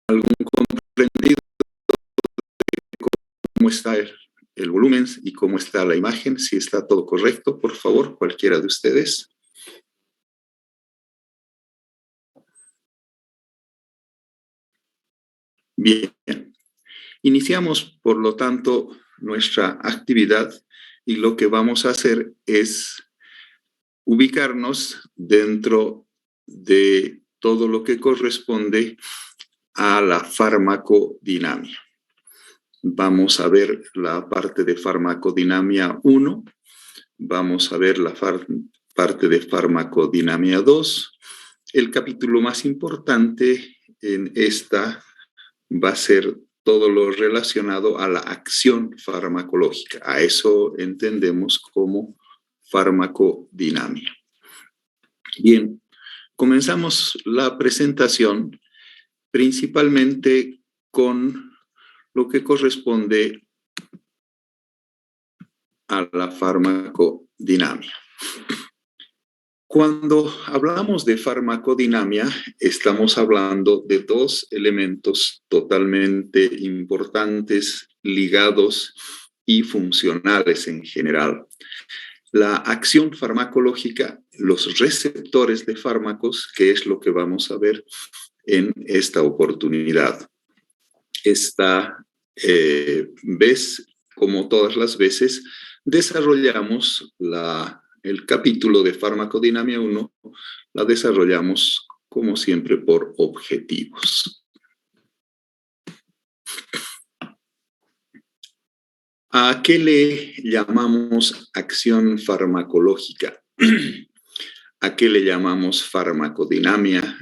¿Algún comprendido cómo está el volumen y cómo está la imagen? Si está todo correcto, por favor, cualquiera de ustedes. Bien. Iniciamos, por lo tanto, nuestra actividad y lo que vamos a hacer es ubicarnos dentro de todo lo que corresponde a la farmacodinamia. Vamos a ver la parte de farmacodinamia 1, vamos a ver la parte de farmacodinamia 2. El capítulo más importante en esta va a ser todo lo relacionado a la acción farmacológica. A eso entendemos como farmacodinamia. Bien, comenzamos la presentación principalmente con lo que corresponde a la farmacodinamia. Cuando hablamos de farmacodinamia, estamos hablando de dos elementos totalmente importantes, ligados y funcionales en general. La acción farmacológica, los receptores de fármacos, que es lo que vamos a ver en esta oportunidad. Esta vez, como todas las veces, desarrollamos el capítulo de farmacodinamia 1, la desarrollamos como siempre por objetivos. ¿A qué le llamamos acción farmacológica? ¿A qué le llamamos farmacodinamia?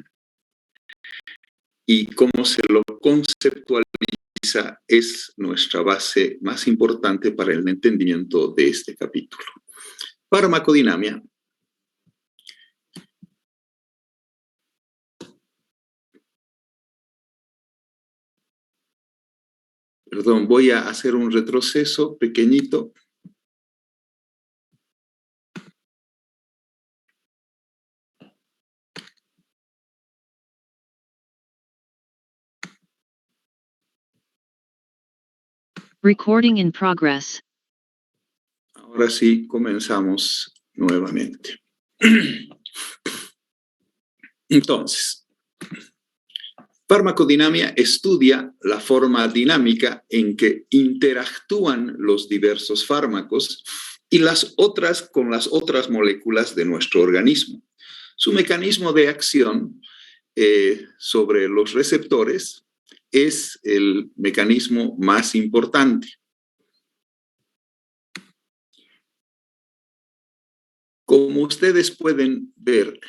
Y cómo se lo conceptualiza es nuestra base más importante para el entendimiento de este capítulo. Farmacodinamia voy a hacer un retroceso pequeñito. Recording in progress. Ahora sí, comenzamos nuevamente. Entonces, farmacodinamia estudia la forma dinámica en que interactúan los diversos fármacos y las otras con las otras moléculas de nuestro organismo. Su mecanismo de acción sobre los receptores es el mecanismo más importante. Como ustedes pueden ver,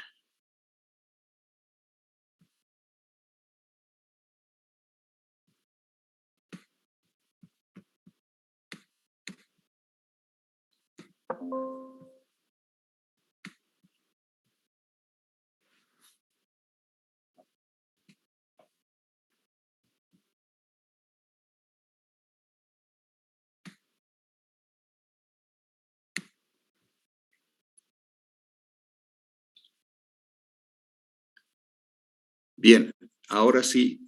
Bien, ahora sí,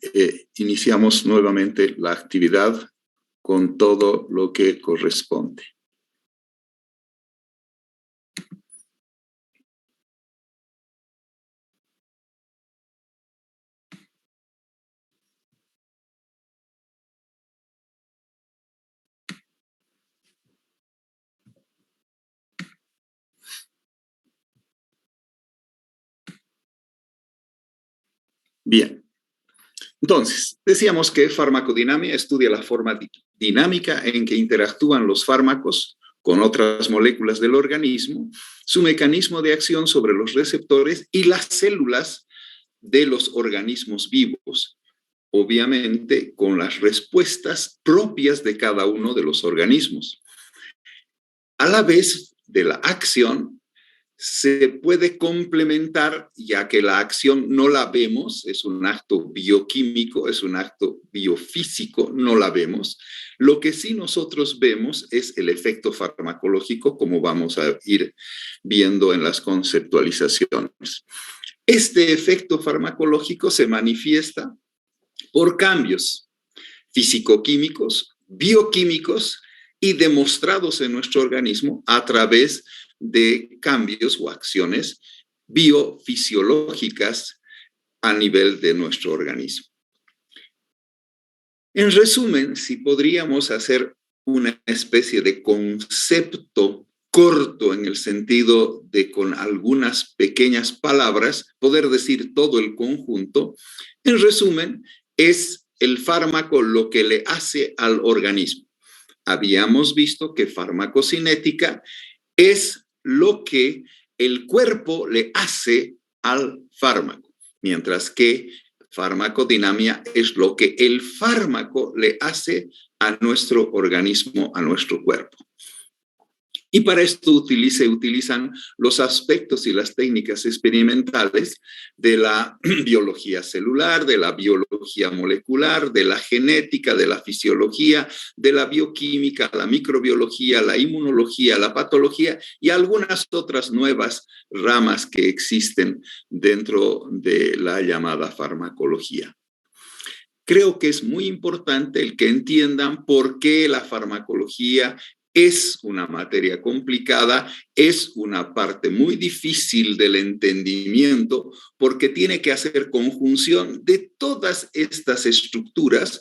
iniciamos nuevamente la actividad con todo lo que corresponde. Bien, entonces, decíamos que farmacodinámica estudia la forma dinámica en que interactúan los fármacos con otras moléculas del organismo, su mecanismo de acción sobre los receptores y las células de los organismos vivos, obviamente con las respuestas propias de cada uno de los organismos. A la vez de la acción, se puede complementar, ya que la acción no la vemos, es un acto bioquímico, es un acto biofísico, no la vemos. Lo que sí nosotros vemos es el efecto farmacológico, como vamos a ir viendo en las conceptualizaciones. Este efecto farmacológico se manifiesta por cambios físico-químicos, bioquímicos y demostrados en nuestro organismo a través de cambios o acciones biofisiológicas a nivel de nuestro organismo. En resumen, si podríamos hacer una especie de concepto corto en el sentido de con algunas pequeñas palabras poder decir todo el conjunto, en resumen, es el fármaco lo que le hace al organismo. Habíamos visto que farmacocinética es lo que el cuerpo le hace al fármaco, mientras que farmacodinámica es lo que el fármaco le hace a nuestro organismo, a nuestro cuerpo. Y para esto se utilizan los aspectos y las técnicas experimentales de la biología celular, de la biología molecular, de la genética, de la fisiología, de la bioquímica, la microbiología, la inmunología, la patología y algunas otras nuevas ramas que existen dentro de la llamada farmacología. Creo que es muy importante el que entiendan por qué la farmacología es una materia complicada, es una parte muy difícil del entendimiento, porque tiene que hacer conjunción de todas estas estructuras,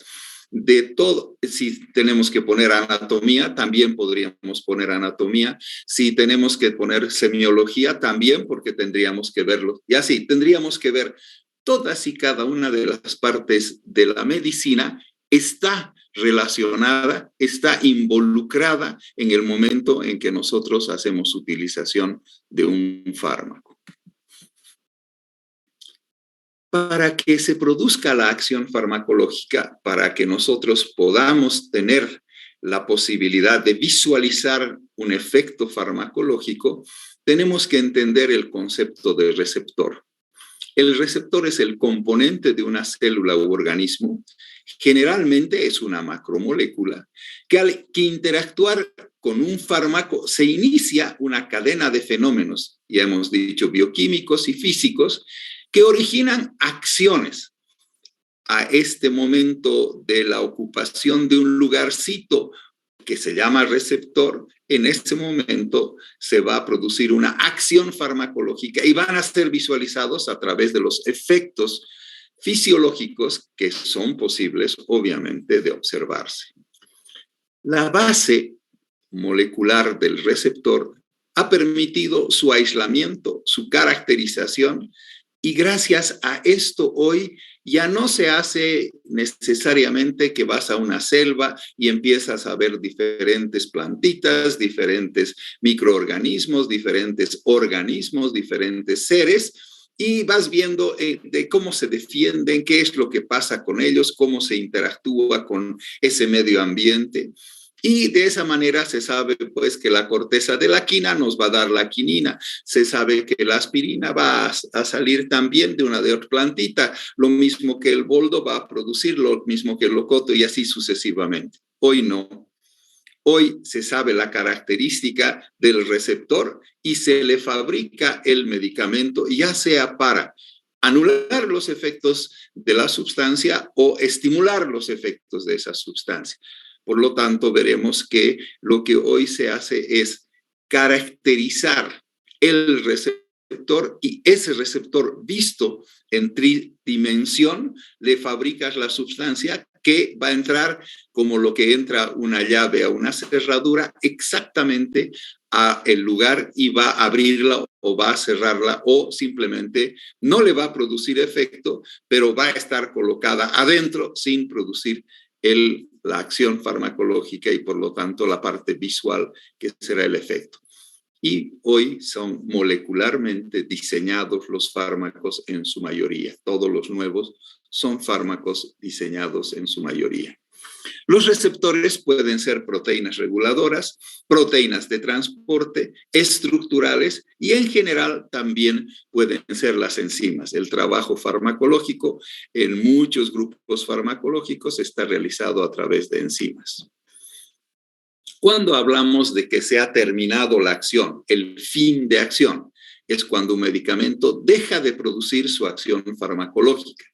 de todo. Si tenemos que poner anatomía, también podríamos poner anatomía. Si tenemos que poner semiología, también, porque tendríamos que verlo. Y así, tendríamos que ver todas y cada una de las partes de la medicina está relacionada, está involucrada en el momento en que nosotros hacemos utilización de un fármaco. Para que se produzca la acción farmacológica, para que nosotros podamos tener la posibilidad de visualizar un efecto farmacológico, tenemos que entender el concepto de receptor. El receptor es el componente de una célula u organismo. Generalmente es una macromolécula que al interactuar con un fármaco se inicia una cadena de fenómenos, ya hemos dicho bioquímicos y físicos, que originan acciones. A este momento de la ocupación de un lugarcito que se llama receptor, en este momento se va a producir una acción farmacológica y van a ser visualizados a través de los efectos fisiológicos que son posibles, obviamente, de observarse. La base molecular del receptor ha permitido su aislamiento, su caracterización, y gracias a esto hoy ya no se hace necesariamente que vas a una selva y empiezas a ver diferentes plantitas, diferentes microorganismos, diferentes organismos, diferentes seres, y vas viendo de cómo se defienden, qué es lo que pasa con ellos, cómo se interactúa con ese medio ambiente. Y de esa manera se sabe pues que la corteza de la quina nos va a dar la quinina. Se sabe que la aspirina va a salir también de una de otra plantita. Lo mismo que el boldo va a producir, lo mismo que el locoto y así sucesivamente. Hoy no. Hoy se sabe la característica del receptor y se le fabrica el medicamento, ya sea para anular los efectos de la sustancia o estimular los efectos de esa sustancia. Por lo tanto, veremos que lo que hoy se hace es caracterizar el receptor y ese receptor visto en tridimensión, le fabricas la sustancia que va a entrar como lo que entra una llave a una cerradura exactamente a el lugar y va a abrirla o va a cerrarla o simplemente no le va a producir efecto, pero va a estar colocada adentro sin producir la acción farmacológica y por lo tanto la parte visual que será el efecto. Y hoy son molecularmente diseñados los fármacos en su mayoría. Todos los nuevos son fármacos diseñados en su mayoría. Los receptores pueden ser proteínas reguladoras, proteínas de transporte, estructurales y en general también pueden ser las enzimas. El trabajo farmacológico en muchos grupos farmacológicos está realizado a través de enzimas. Cuando hablamos de que se ha terminado la acción, el fin de acción, es cuando un medicamento deja de producir su acción farmacológica.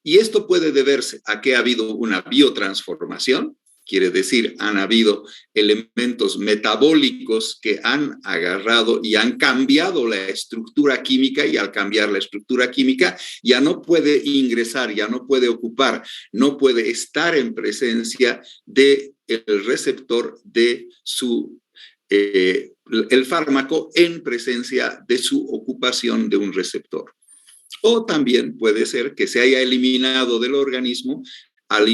Y esto puede deberse a que ha habido una biotransformación, quiere decir, han habido elementos metabólicos que han agarrado y han cambiado la estructura química, y al cambiar la estructura química ya no puede ingresar, ya no puede ocupar, no puede estar en presencia del receptor de el fármaco en presencia de su ocupación de un receptor. O también puede ser que se haya eliminado del organismo al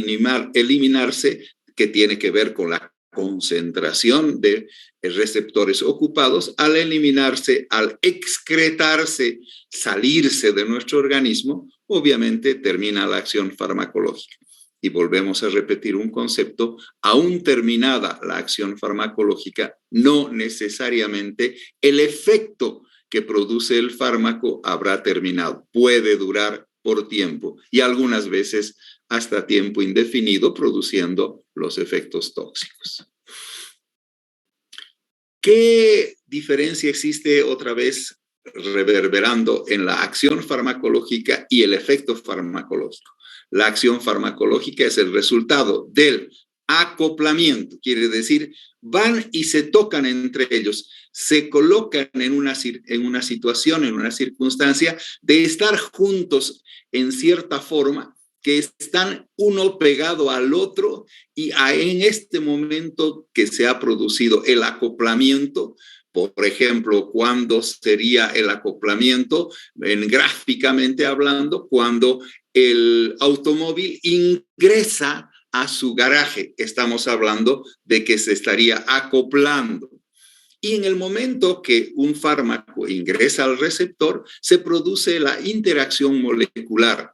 eliminarse, que tiene que ver con la concentración de receptores ocupados, al eliminarse, al excretarse, salirse de nuestro organismo, obviamente termina la acción farmacológica. Y volvemos a repetir un concepto, aún terminada la acción farmacológica, no necesariamente el efecto que produce el fármaco habrá terminado. Puede durar por tiempo y algunas veces hasta tiempo indefinido produciendo los efectos tóxicos. ¿Qué diferencia existe otra vez reverberando en la acción farmacológica y el efecto farmacológico? La acción farmacológica es el resultado del acoplamiento, quiere decir, van y se tocan entre ellos, se colocan en una situación, en una circunstancia de estar juntos en cierta forma, que están uno pegado al otro y en este momento que se ha producido el acoplamiento, por ejemplo, ¿cuándo sería el acoplamiento? Gráficamente hablando, cuando el automóvil ingresa a su garaje, estamos hablando de que se estaría acoplando. Y en el momento que un fármaco ingresa al receptor, se produce la interacción molecular.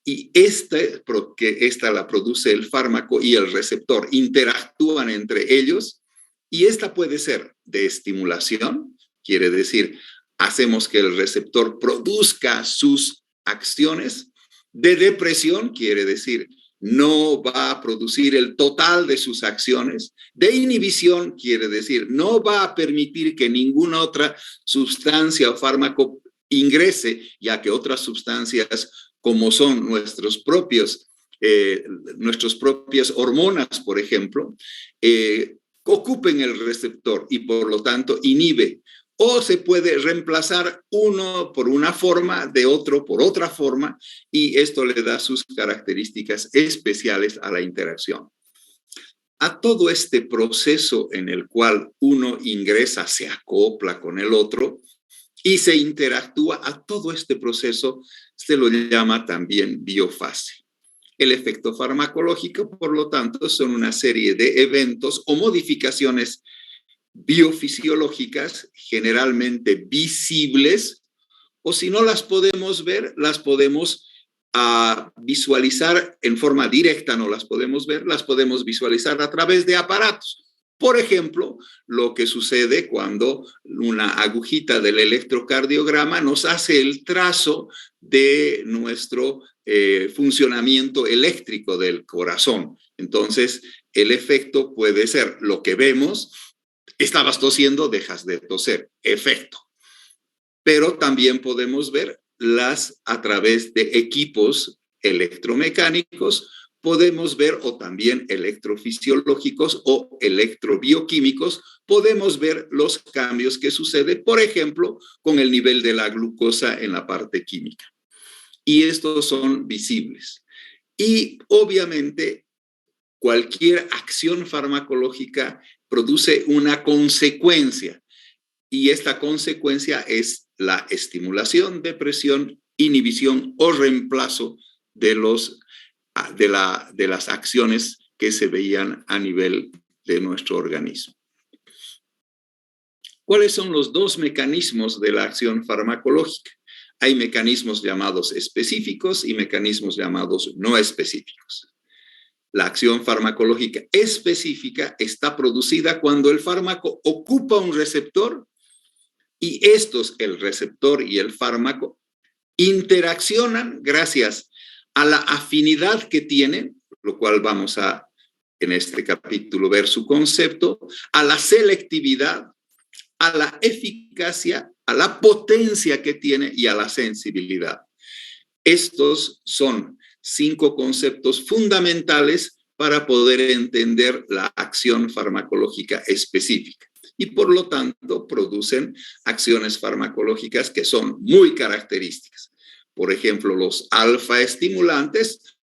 Y esta la produce el fármaco y el receptor, interactúan entre ellos, y esta puede ser de estimulación, quiere decir, hacemos que el receptor produzca sus acciones, de depresión, quiere decir, no va a producir el total de sus acciones, de inhibición, quiere decir, no va a permitir que ninguna otra sustancia o fármaco ingrese, ya que otras sustancias como son nuestras propias hormonas, por ejemplo, ocupen el receptor y por lo tanto inhibe. O se puede reemplazar uno por una forma, de otro por otra forma, y esto le da sus características especiales a la interacción. A todo este proceso en el cual uno ingresa, se acopla con el otro y se interactúa, a todo este proceso se lo llama también biofase. El efecto farmacológico, por lo tanto, son una serie de eventos o modificaciones biofisiológicas, generalmente visibles, o si no las podemos ver, las podemos a visualizar en forma directa, no las podemos ver, las podemos visualizar a través de aparatos. Por ejemplo, lo que sucede cuando una agujita del electrocardiograma nos hace el trazo de nuestro funcionamiento eléctrico del corazón. Entonces, el efecto puede ser lo que vemos: estabas tosiendo, dejas de toser, efecto. Pero también podemos ver a través de equipos electromecánicos, podemos ver, o también electrofisiológicos o electrobioquímicos, podemos ver los cambios que suceden, por ejemplo, con el nivel de la glucosa en la parte química. Y estos son visibles. Y obviamente cualquier acción farmacológica produce una consecuencia, y esta consecuencia es la estimulación, depresión, inhibición o reemplazo de las acciones que se veían a nivel de nuestro organismo. ¿Cuáles son los dos mecanismos de la acción farmacológica? Hay mecanismos llamados específicos y mecanismos llamados no específicos. La acción farmacológica específica está producida cuando el fármaco ocupa un receptor y el receptor y el fármaco, interaccionan gracias a la afinidad que tienen, lo cual vamos a, en este capítulo, ver su concepto, a la selectividad, a la eficacia, a la potencia que tiene y a la sensibilidad. Estos son 5 conceptos fundamentales para poder entender la acción farmacológica específica. Y por lo tanto producen acciones farmacológicas que son muy características. Por ejemplo, los alfa estimulantes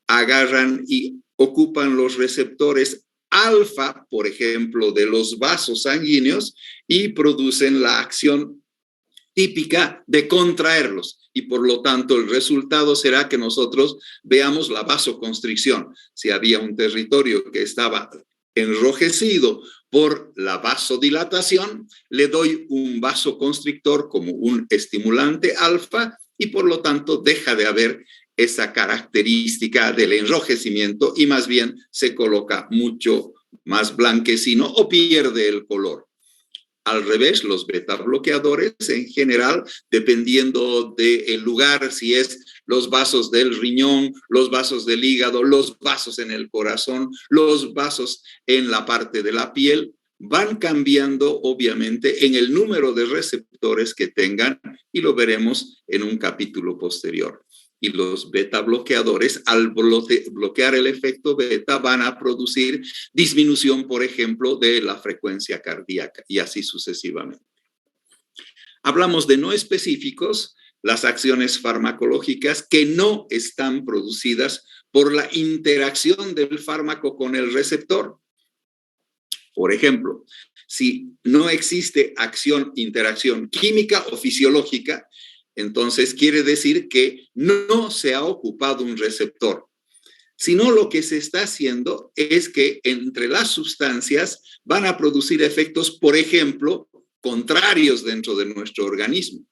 agarran y ocupan los receptores alfa, por ejemplo, de los vasos sanguíneos y producen la acción típica de contraerlos. Y por lo tanto el resultado será que nosotros veamos la vasoconstricción. Si había un territorio que estaba enrojecido por la vasodilatación, le doy un vasoconstrictor como un estimulante alfa y por lo tanto deja de haber esa característica del enrojecimiento y más bien se coloca mucho más blanquecino o pierde el color. Al revés, los beta bloqueadores en general, dependiendo del lugar, si es los vasos del riñón, los vasos del hígado, los vasos en el corazón, los vasos en la parte de la piel, van cambiando obviamente en el número de receptores que tengan y lo veremos en un capítulo posterior. Y los beta bloqueadores, al bloquear el efecto beta, van a producir disminución, por ejemplo, de la frecuencia cardíaca y así sucesivamente. Hablamos de no específicos, las acciones farmacológicas que no están producidas por la interacción del fármaco con el receptor. Por ejemplo, si no existe interacción química o fisiológica, entonces quiere decir que no se ha ocupado un receptor, sino lo que se está haciendo es que entre las sustancias van a producir efectos, por ejemplo, contrarios dentro de nuestro organismo,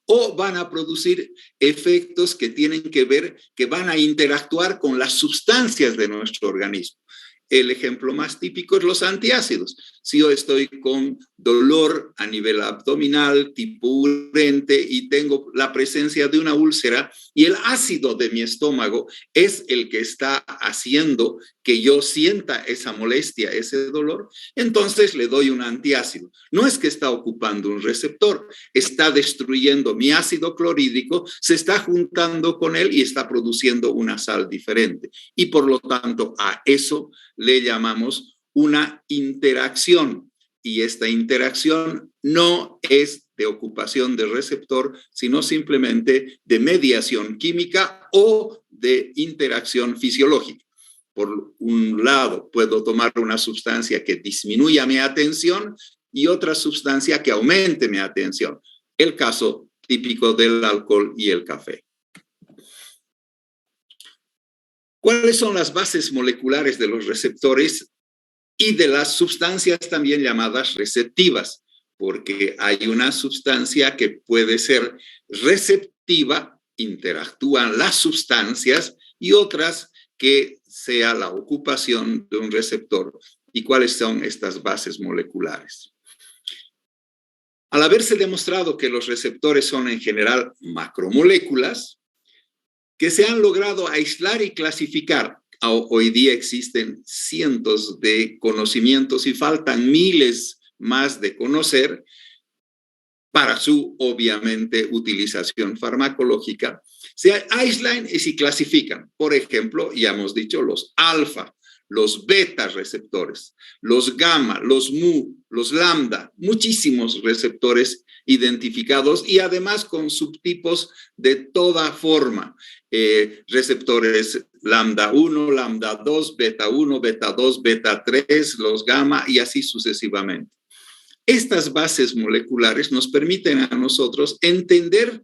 o van a producir efectos que tienen que ver, que van a interactuar con las sustancias de nuestro organismo. El ejemplo más típico es los antiácidos. Si yo estoy con dolor a nivel abdominal, tipo urente, y tengo la presencia de una úlcera, y el ácido de mi estómago es el que está haciendo que yo sienta esa molestia, ese dolor, entonces le doy un antiácido. No es que está ocupando un receptor, está destruyendo mi ácido clorhídrico, se está juntando con él y está produciendo una sal diferente. Y por lo tanto, a eso le llamamos una interacción, y esta interacción no es de ocupación de receptor, sino simplemente de mediación química o de interacción fisiológica. Por un lado, puedo tomar una sustancia que disminuya mi atención y otra sustancia que aumente mi atención. El caso típico del alcohol y el café. ¿Cuáles son las bases moleculares de los receptores y de las sustancias también llamadas receptivas? Porque hay una sustancia que puede ser receptiva interactúan las sustancias y otras que sea la ocupación de un receptor y cuáles son estas bases moleculares. Al haberse demostrado que los receptores son en general macromoléculas, que se han logrado aislar y clasificar. Hoy día existen cientos de conocimientos y faltan miles más de conocer para su, obviamente, utilización farmacológica. Se aíslan y se clasifican. Por ejemplo, ya hemos dicho los alfa, los beta receptores, los gamma, los mu, los lambda, muchísimos receptores identificados y además con subtipos de toda forma. Receptores lambda 1, lambda 2, beta 1, beta 2, beta 3, los gamma y así sucesivamente. Estas bases moleculares nos permiten a nosotros entender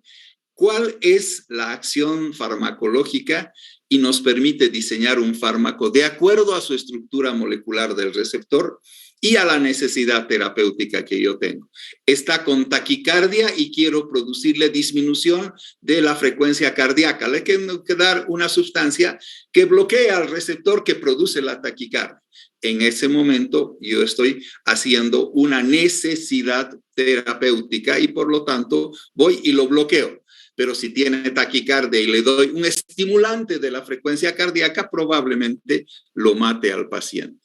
cuál es la acción farmacológica y nos permite diseñar un fármaco de acuerdo a su estructura molecular del receptor y a la necesidad terapéutica que yo tengo. Está con taquicardia y quiero producirle disminución de la frecuencia cardíaca. Le tengo que dar una sustancia que bloquea al receptor que produce la taquicardia. En ese momento yo estoy haciendo una necesidad terapéutica y por lo tanto voy y lo bloqueo. Pero si tiene taquicardia y le doy un estimulante de la frecuencia cardíaca, probablemente lo mate al paciente.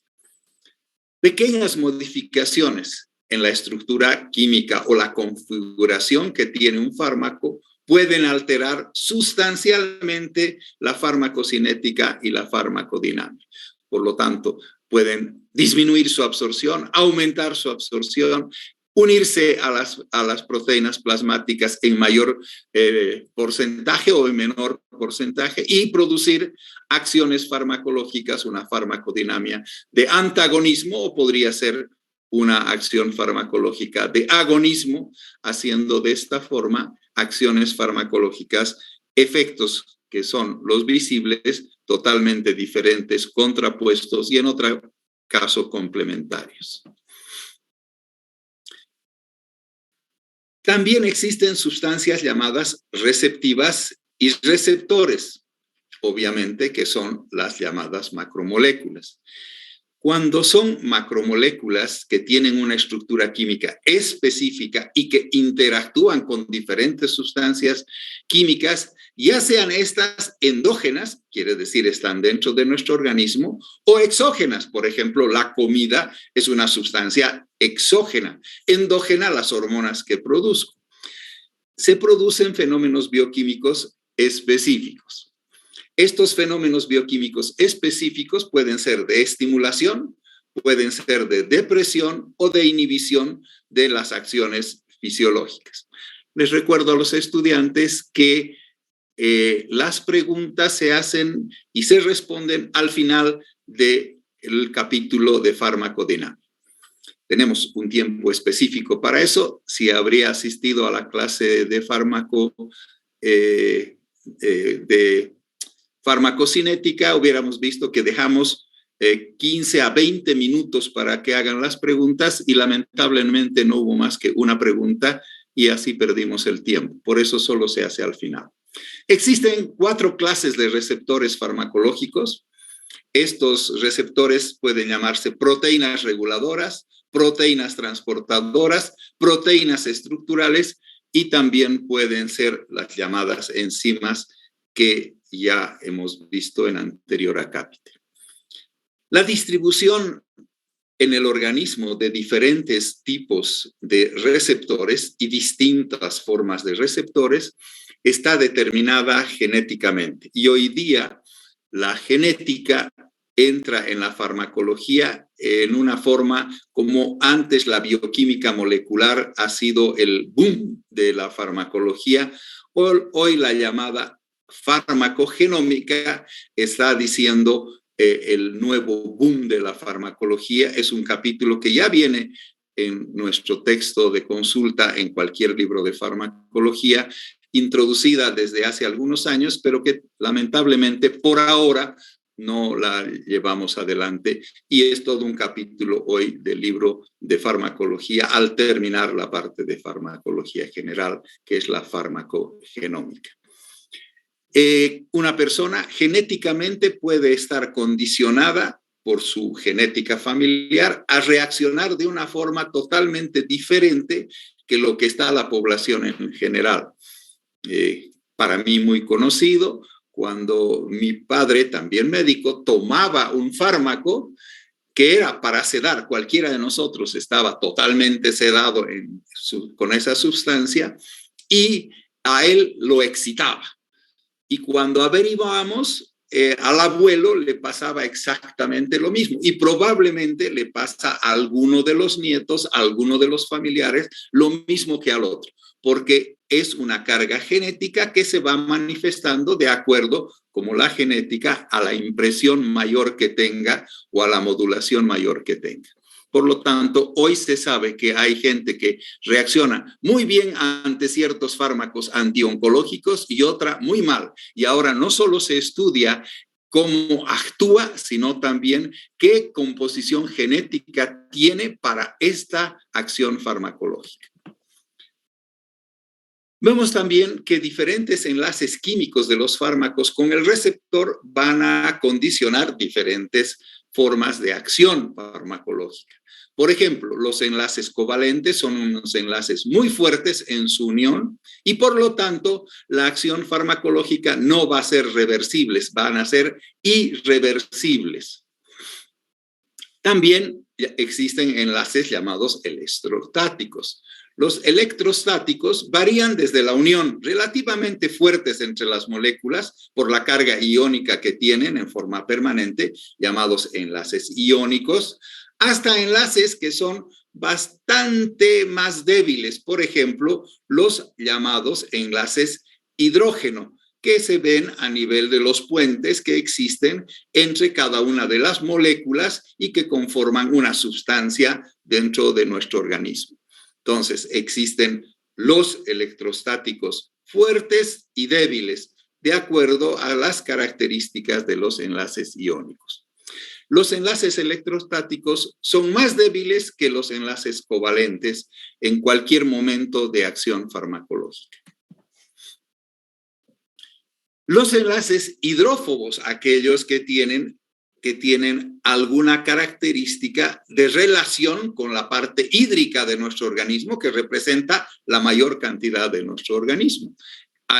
Pequeñas modificaciones en la estructura química o la configuración que tiene un fármaco pueden alterar sustancialmente la farmacocinética y la farmacodinámica. Por lo tanto, pueden disminuir su absorción, aumentar su absorción, unirse a las proteínas plasmáticas en mayor porcentaje o en menor porcentaje y producir acciones farmacológicas, una farmacodinámica de antagonismo o podría ser una acción farmacológica de agonismo, haciendo de esta forma acciones farmacológicas, efectos que son los visibles, totalmente diferentes, contrapuestos y en otro caso complementarios. También existen sustancias llamadas receptivas y receptores, obviamente que son las llamadas macromoléculas. Cuando son macromoléculas que tienen una estructura química específica y que interactúan con diferentes sustancias químicas, ya sean estas endógenas, quiere decir están dentro de nuestro organismo, o exógenas, por ejemplo, la comida es una sustancia exógena, endógena las hormonas que produzco. Se producen fenómenos bioquímicos específicos. Estos fenómenos bioquímicos específicos pueden ser de estimulación, pueden ser de depresión o de inhibición de las acciones fisiológicas. Les recuerdo a los estudiantes que las preguntas se hacen y se responden al final del capítulo de farmacodinámica. Tenemos un tiempo específico para eso. Si habría asistido a la clase de farmacocinética, hubiéramos visto que dejamos 15 a 20 minutos para que hagan las preguntas y lamentablemente no hubo más que una pregunta y así perdimos el tiempo. Por eso solo se hace al final. Existen 4 clases de receptores farmacológicos. Estos receptores pueden llamarse proteínas reguladoras, proteínas transportadoras, proteínas estructurales y también pueden ser las llamadas enzimas que ya hemos visto en anterior acápite. La distribución en el organismo de diferentes tipos de receptores y distintas formas de receptores está determinada genéticamente. Y hoy día la genética entra en la farmacología en una forma como antes la bioquímica molecular ha sido el boom de la farmacología. Hoy la llamada farmacogenómica está diciendo el nuevo boom de la farmacología. Es un capítulo que ya viene en nuestro texto de consulta en cualquier libro de farmacología, introducida desde hace algunos años, pero que lamentablemente por ahora no la llevamos adelante y es todo un capítulo hoy del libro de farmacología al terminar la parte de farmacología general, que es la farmacogenómica. Una persona genéticamente puede estar condicionada por su genética familiar a reaccionar de una forma totalmente diferente que lo que está la población en general. Para mí muy conocido, cuando mi padre, también médico, tomaba un fármaco que era para sedar, cualquiera de nosotros estaba totalmente sedado con esa sustancia, y a él lo excitaba. Y cuando averiguamos, al abuelo le pasaba exactamente lo mismo, y probablemente le pasa a alguno de los nietos, a alguno de los familiares, lo mismo que al otro, porque es una carga genética que se va manifestando de acuerdo como la genética a la impresión mayor que tenga o a la modulación mayor que tenga. Por lo tanto, hoy se sabe que hay gente que reacciona muy bien ante ciertos fármacos antioncológicos y otra muy mal. Y ahora no solo se estudia cómo actúa, sino también qué composición genética tiene para esta acción farmacológica. Vemos también que diferentes enlaces químicos de los fármacos con el receptor van a condicionar diferentes formas de acción farmacológica. Por ejemplo, los enlaces covalentes son unos enlaces muy fuertes en su unión y por lo tanto la acción farmacológica no va a ser reversible, van a ser irreversibles. También existen enlaces llamados electrostáticos. Los electrostáticos varían desde la unión relativamente fuertes entre las moléculas por la carga iónica que tienen en forma permanente, llamados enlaces iónicos, hasta enlaces que son bastante más débiles, por ejemplo, los llamados enlaces hidrógeno, que se ven a nivel de los puentes que existen entre cada una de las moléculas y que conforman una sustancia dentro de nuestro organismo. Entonces, existen los electrostáticos fuertes y débiles de acuerdo a las características de los enlaces iónicos. Los enlaces electrostáticos son más débiles que los enlaces covalentes en cualquier momento de acción farmacológica. Los enlaces hidrófobos, aquellos que tienen alguna característica de relación con la parte hídrica de nuestro organismo, que representa la mayor cantidad de nuestro organismo.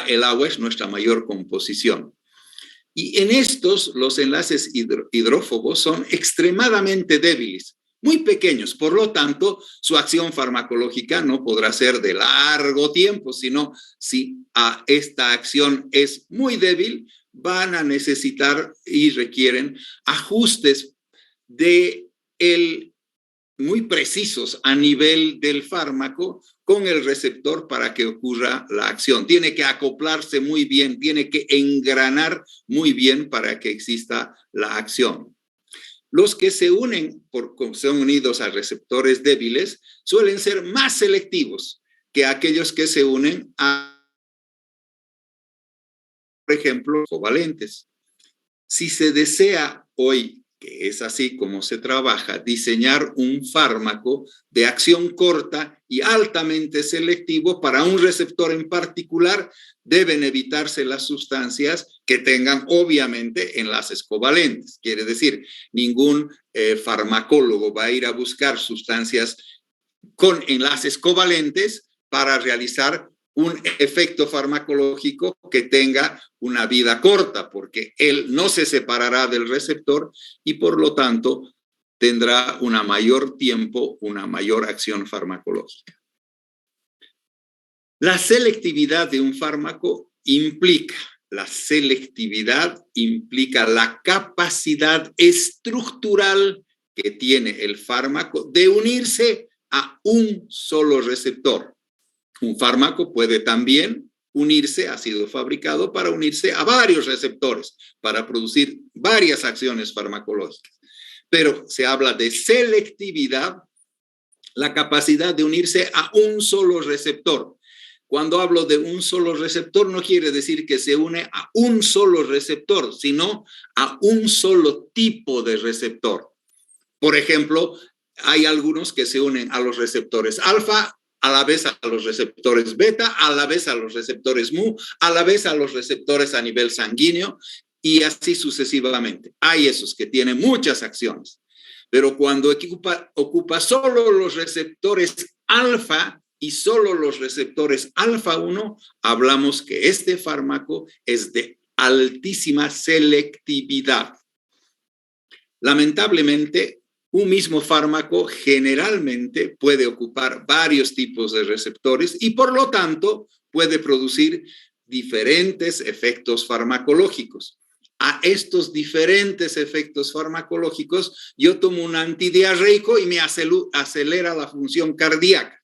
El agua es nuestra mayor composición. Y en estos, los enlaces hidrófobos son extremadamente débiles, muy pequeños. Por lo tanto, su acción farmacológica no podrá ser de largo tiempo, sino si esta acción es muy débil, van a necesitar y requieren ajustes muy precisos a nivel del fármaco con el receptor para que ocurra la acción. Tiene que acoplarse muy bien, tiene que engranar muy bien para que exista la acción. Los que son unidos a receptores débiles suelen ser más selectivos que aquellos que se unen a, por ejemplo, covalentes. Si se desea hoy, que es así como se trabaja, diseñar un fármaco de acción corta y altamente selectivo para un receptor en particular, deben evitarse las sustancias que tengan obviamente enlaces covalentes. Quiere decir, ningún farmacólogo va a ir a buscar sustancias con enlaces covalentes para realizar un efecto farmacológico que tenga una vida corta, porque él no se separará del receptor y por lo tanto tendrá un mayor tiempo, una mayor acción farmacológica. La selectividad de un fármaco implica la capacidad estructural que tiene el fármaco de unirse a un solo receptor. Un fármaco puede también ha sido fabricado para unirse a varios receptores, para producir varias acciones farmacológicas. Pero se habla de selectividad, la capacidad de unirse a un solo receptor. Cuando hablo de un solo receptor, no quiere decir que se une a un solo receptor, sino a un solo tipo de receptor. Por ejemplo, hay algunos que se unen a los receptores alfa, a la vez a los receptores beta, a la vez a los receptores mu, a la vez a los receptores a nivel sanguíneo y así sucesivamente. Hay esos que tienen muchas acciones, pero cuando ocupa solo los receptores alfa y solo los receptores alfa 1, hablamos que este fármaco es de altísima selectividad. Lamentablemente, un mismo fármaco generalmente puede ocupar varios tipos de receptores y por lo tanto puede producir diferentes efectos farmacológicos. A estos diferentes efectos farmacológicos, yo tomo un antidiarreico y me acelera la función cardíaca.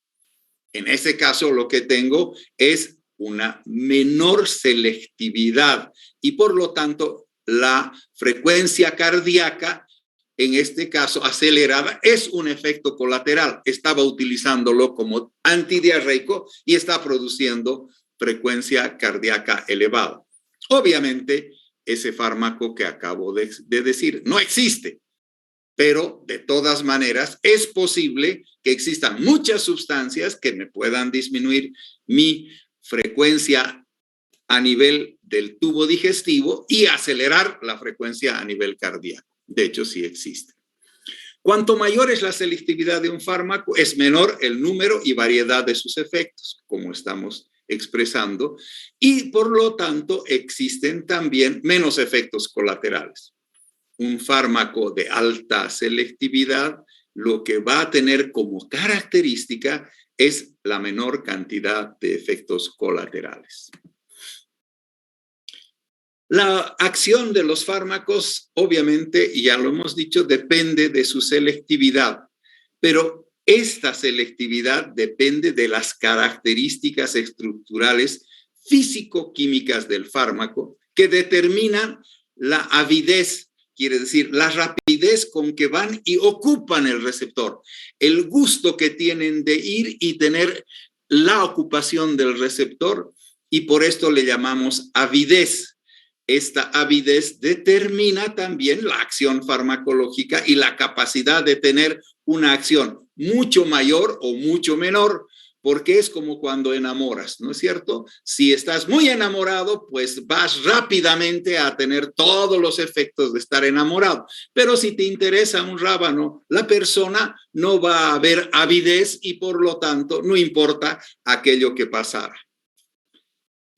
En ese caso, lo que tengo es una menor selectividad y por lo tanto la frecuencia cardíaca, en este caso acelerada, es un efecto colateral. Estaba utilizándolo como antidiarreico y está produciendo frecuencia cardíaca elevada. Obviamente, ese fármaco que acabo de decir no existe, pero de todas maneras es posible que existan muchas sustancias que me puedan disminuir mi frecuencia a nivel del tubo digestivo y acelerar la frecuencia a nivel cardíaco. De hecho, sí existe. Cuanto mayor es la selectividad de un fármaco, es menor el número y variedad de sus efectos, como estamos expresando, y por lo tanto existen también menos efectos colaterales. Un fármaco de alta selectividad lo que va a tener como característica es la menor cantidad de efectos colaterales. La acción de los fármacos, obviamente, y ya lo hemos dicho, depende de su selectividad, pero esta selectividad depende de las características estructurales físico-químicas del fármaco que determinan la avidez, quiere decir la rapidez con que van y ocupan el receptor, el gusto que tienen de ir y tener la ocupación del receptor, y por esto le llamamos avidez. Esta avidez determina también la acción farmacológica y la capacidad de tener una acción mucho mayor o mucho menor, porque es como cuando enamoras, ¿no es cierto? Si estás muy enamorado, pues vas rápidamente a tener todos los efectos de estar enamorado. Pero si te interesa un rábano, la persona no va a ver avidez y por lo tanto no importa aquello que pasara.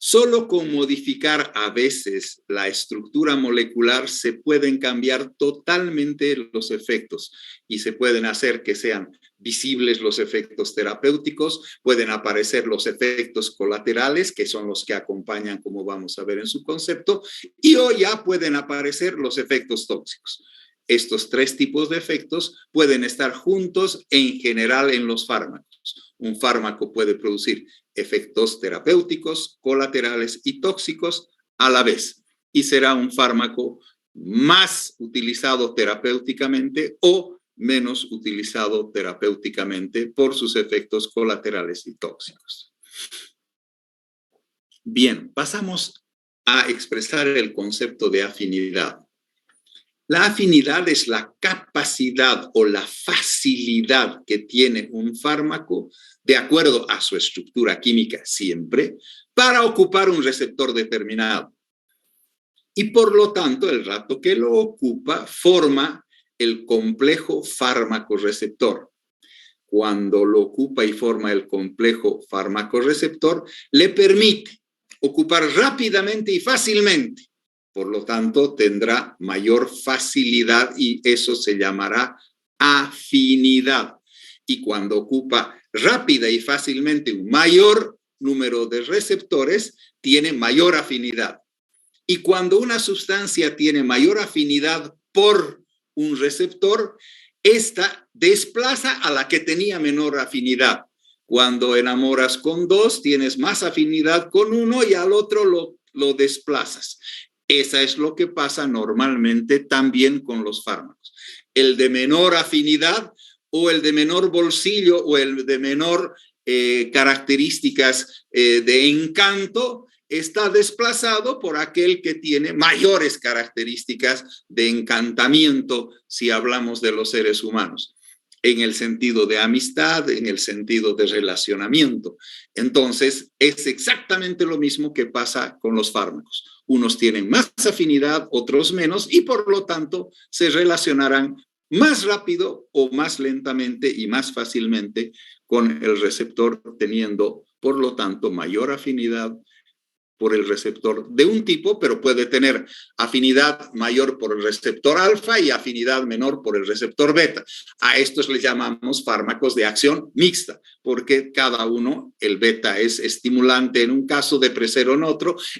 Solo con modificar a veces la estructura molecular se pueden cambiar totalmente los efectos y se pueden hacer que sean visibles los efectos terapéuticos, pueden aparecer los efectos colaterales, que son los que acompañan, como vamos a ver en su concepto, y o ya pueden aparecer los efectos tóxicos. Estos tres tipos de efectos pueden estar juntos en general en los fármacos. Un fármaco puede producir efectos terapéuticos, colaterales y tóxicos a la vez, y será un fármaco más utilizado terapéuticamente o menos utilizado terapéuticamente por sus efectos colaterales y tóxicos. Bien, pasamos a expresar el concepto de afinidad. La afinidad es la capacidad o la facilidad que tiene un fármaco, de acuerdo a su estructura química siempre, para ocupar un receptor determinado. Y por lo tanto, el rato que lo ocupa, forma el complejo fármaco-receptor. Cuando lo ocupa y forma el complejo fármaco-receptor, le permite ocupar rápidamente y fácilmente. Por lo tanto, tendrá mayor facilidad y eso se llamará afinidad. Y cuando ocupa rápida y fácilmente un mayor número de receptores, tiene mayor afinidad. Y cuando una sustancia tiene mayor afinidad por un receptor, esta desplaza a la que tenía menor afinidad. Cuando enamoras con dos, tienes más afinidad con uno y al otro lo desplazas. Esa es lo que pasa normalmente también con los fármacos. El de menor afinidad o el de menor bolsillo o el de menor características de encanto está desplazado por aquel que tiene mayores características de encantamiento si hablamos de los seres humanos. en el sentido de amistad, en el sentido de relacionamiento. Entonces, es exactamente lo mismo que pasa con los fármacos. Unos tienen más afinidad, otros menos, y por lo tanto se relacionarán más rápido o más lentamente y más fácilmente con el receptor, teniendo, por lo tanto, mayor afinidad por el receptor de un tipo, pero puede tener afinidad mayor por el receptor alfa y afinidad menor por el receptor beta. A estos les llamamos fármacos de acción mixta, porque cada uno, el beta es estimulante en un caso, depresor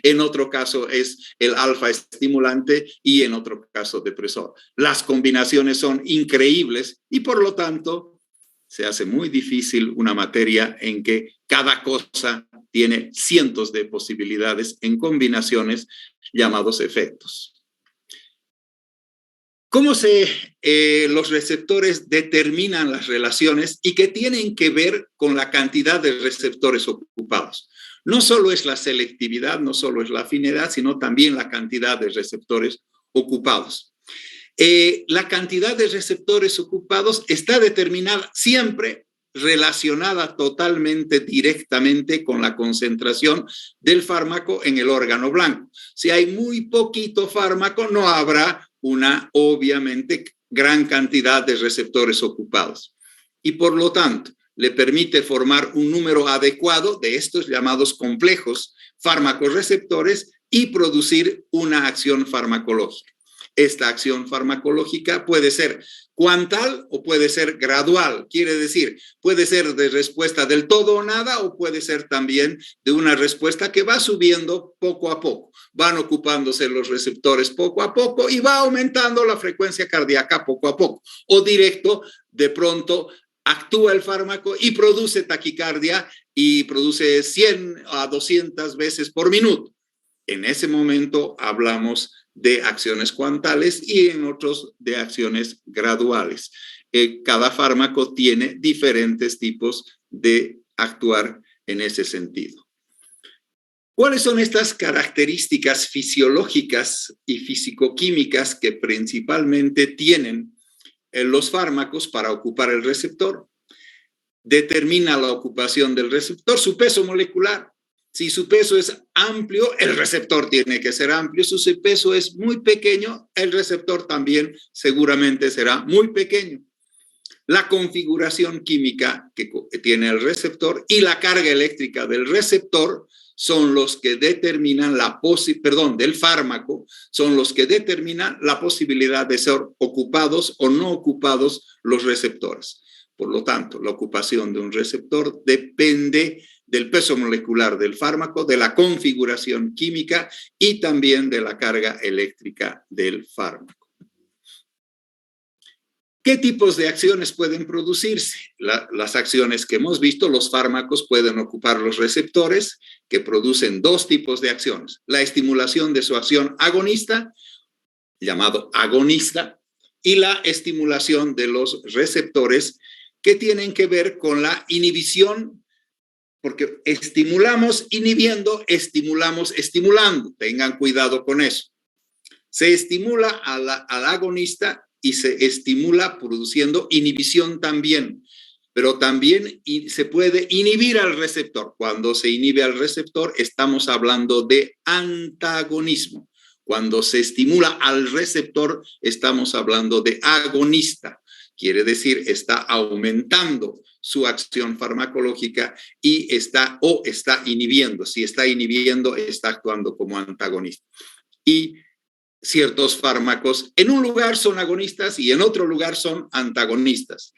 en otro caso es el alfa estimulante y en otro caso depresor. Las combinaciones son increíbles y por lo tanto se hace muy difícil una materia en que cada cosa tiene cientos de posibilidades en combinaciones llamados efectos. ¿Cómo los receptores determinan las relaciones y qué tienen que ver con la cantidad de receptores ocupados? No solo es la selectividad, no solo es la afinidad, sino también la cantidad de receptores ocupados. La cantidad de receptores ocupados está determinada siempre relacionada totalmente directamente con la concentración del fármaco en el órgano blanco. Si hay muy poquito fármaco, no habrá una, obviamente, gran cantidad de receptores ocupados. Y por lo tanto, le permite formar un número adecuado de estos llamados complejos fármacos receptores y producir una acción farmacológica. Esta acción farmacológica puede ser cuantal o puede ser gradual. Quiere decir, puede ser de respuesta del todo o nada o puede ser también de una respuesta que va subiendo poco a poco. Van ocupándose los receptores poco a poco y va aumentando la frecuencia cardíaca poco a poco. O directo, de pronto actúa el fármaco y produce taquicardia y produce 100 a 200 veces por minuto. En ese momento hablamos de acciones cuantales y en otros de acciones graduales. Cada fármaco tiene diferentes tipos de actuar en ese sentido. ¿Cuáles son estas características fisiológicas y fisicoquímicas que principalmente tienen los fármacos para ocupar el receptor? Determina la ocupación del receptor, su peso molecular. Si su peso es amplio, el receptor tiene que ser amplio. Si su peso es muy pequeño, el receptor también seguramente será muy pequeño. La configuración química que tiene el receptor y la carga eléctrica del receptor son los que determinan del fármaco, son los que determinan la posibilidad de ser ocupados o no ocupados los receptores. Por lo tanto, la ocupación de un receptor depende del peso molecular del fármaco, de la configuración química y también de la carga eléctrica del fármaco. ¿Qué tipos de acciones pueden producirse? Las acciones que hemos visto, los fármacos pueden ocupar los receptores que producen dos tipos de acciones. La estimulación de su acción agonista, llamado agonista, y la estimulación de los receptores que tienen que ver con la inhibición, porque estimulamos inhibiendo, estimulamos estimulando. Tengan cuidado con eso. Se estimula al agonista y se estimula produciendo inhibición también, pero también se puede inhibir al receptor. Cuando se inhibe al receptor, estamos hablando de antagonismo. Cuando se estimula al receptor, estamos hablando de agonista. Quiere decir, está aumentando su acción farmacológica y está inhibiendo. Si está inhibiendo, está actuando como antagonista. Y ciertos fármacos en un lugar son agonistas y en otro lugar son antagonistas.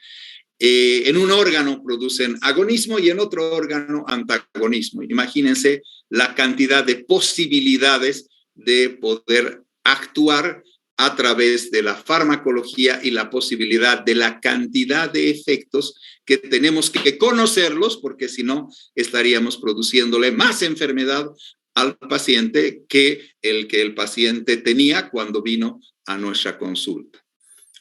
En un órgano producen agonismo y en otro órgano antagonismo. Imagínense la cantidad de posibilidades de poder actuar a través de la farmacología y la posibilidad de la cantidad de efectos que tenemos que conocerlos, porque si no estaríamos produciéndole más enfermedad al paciente que el paciente tenía cuando vino a nuestra consulta.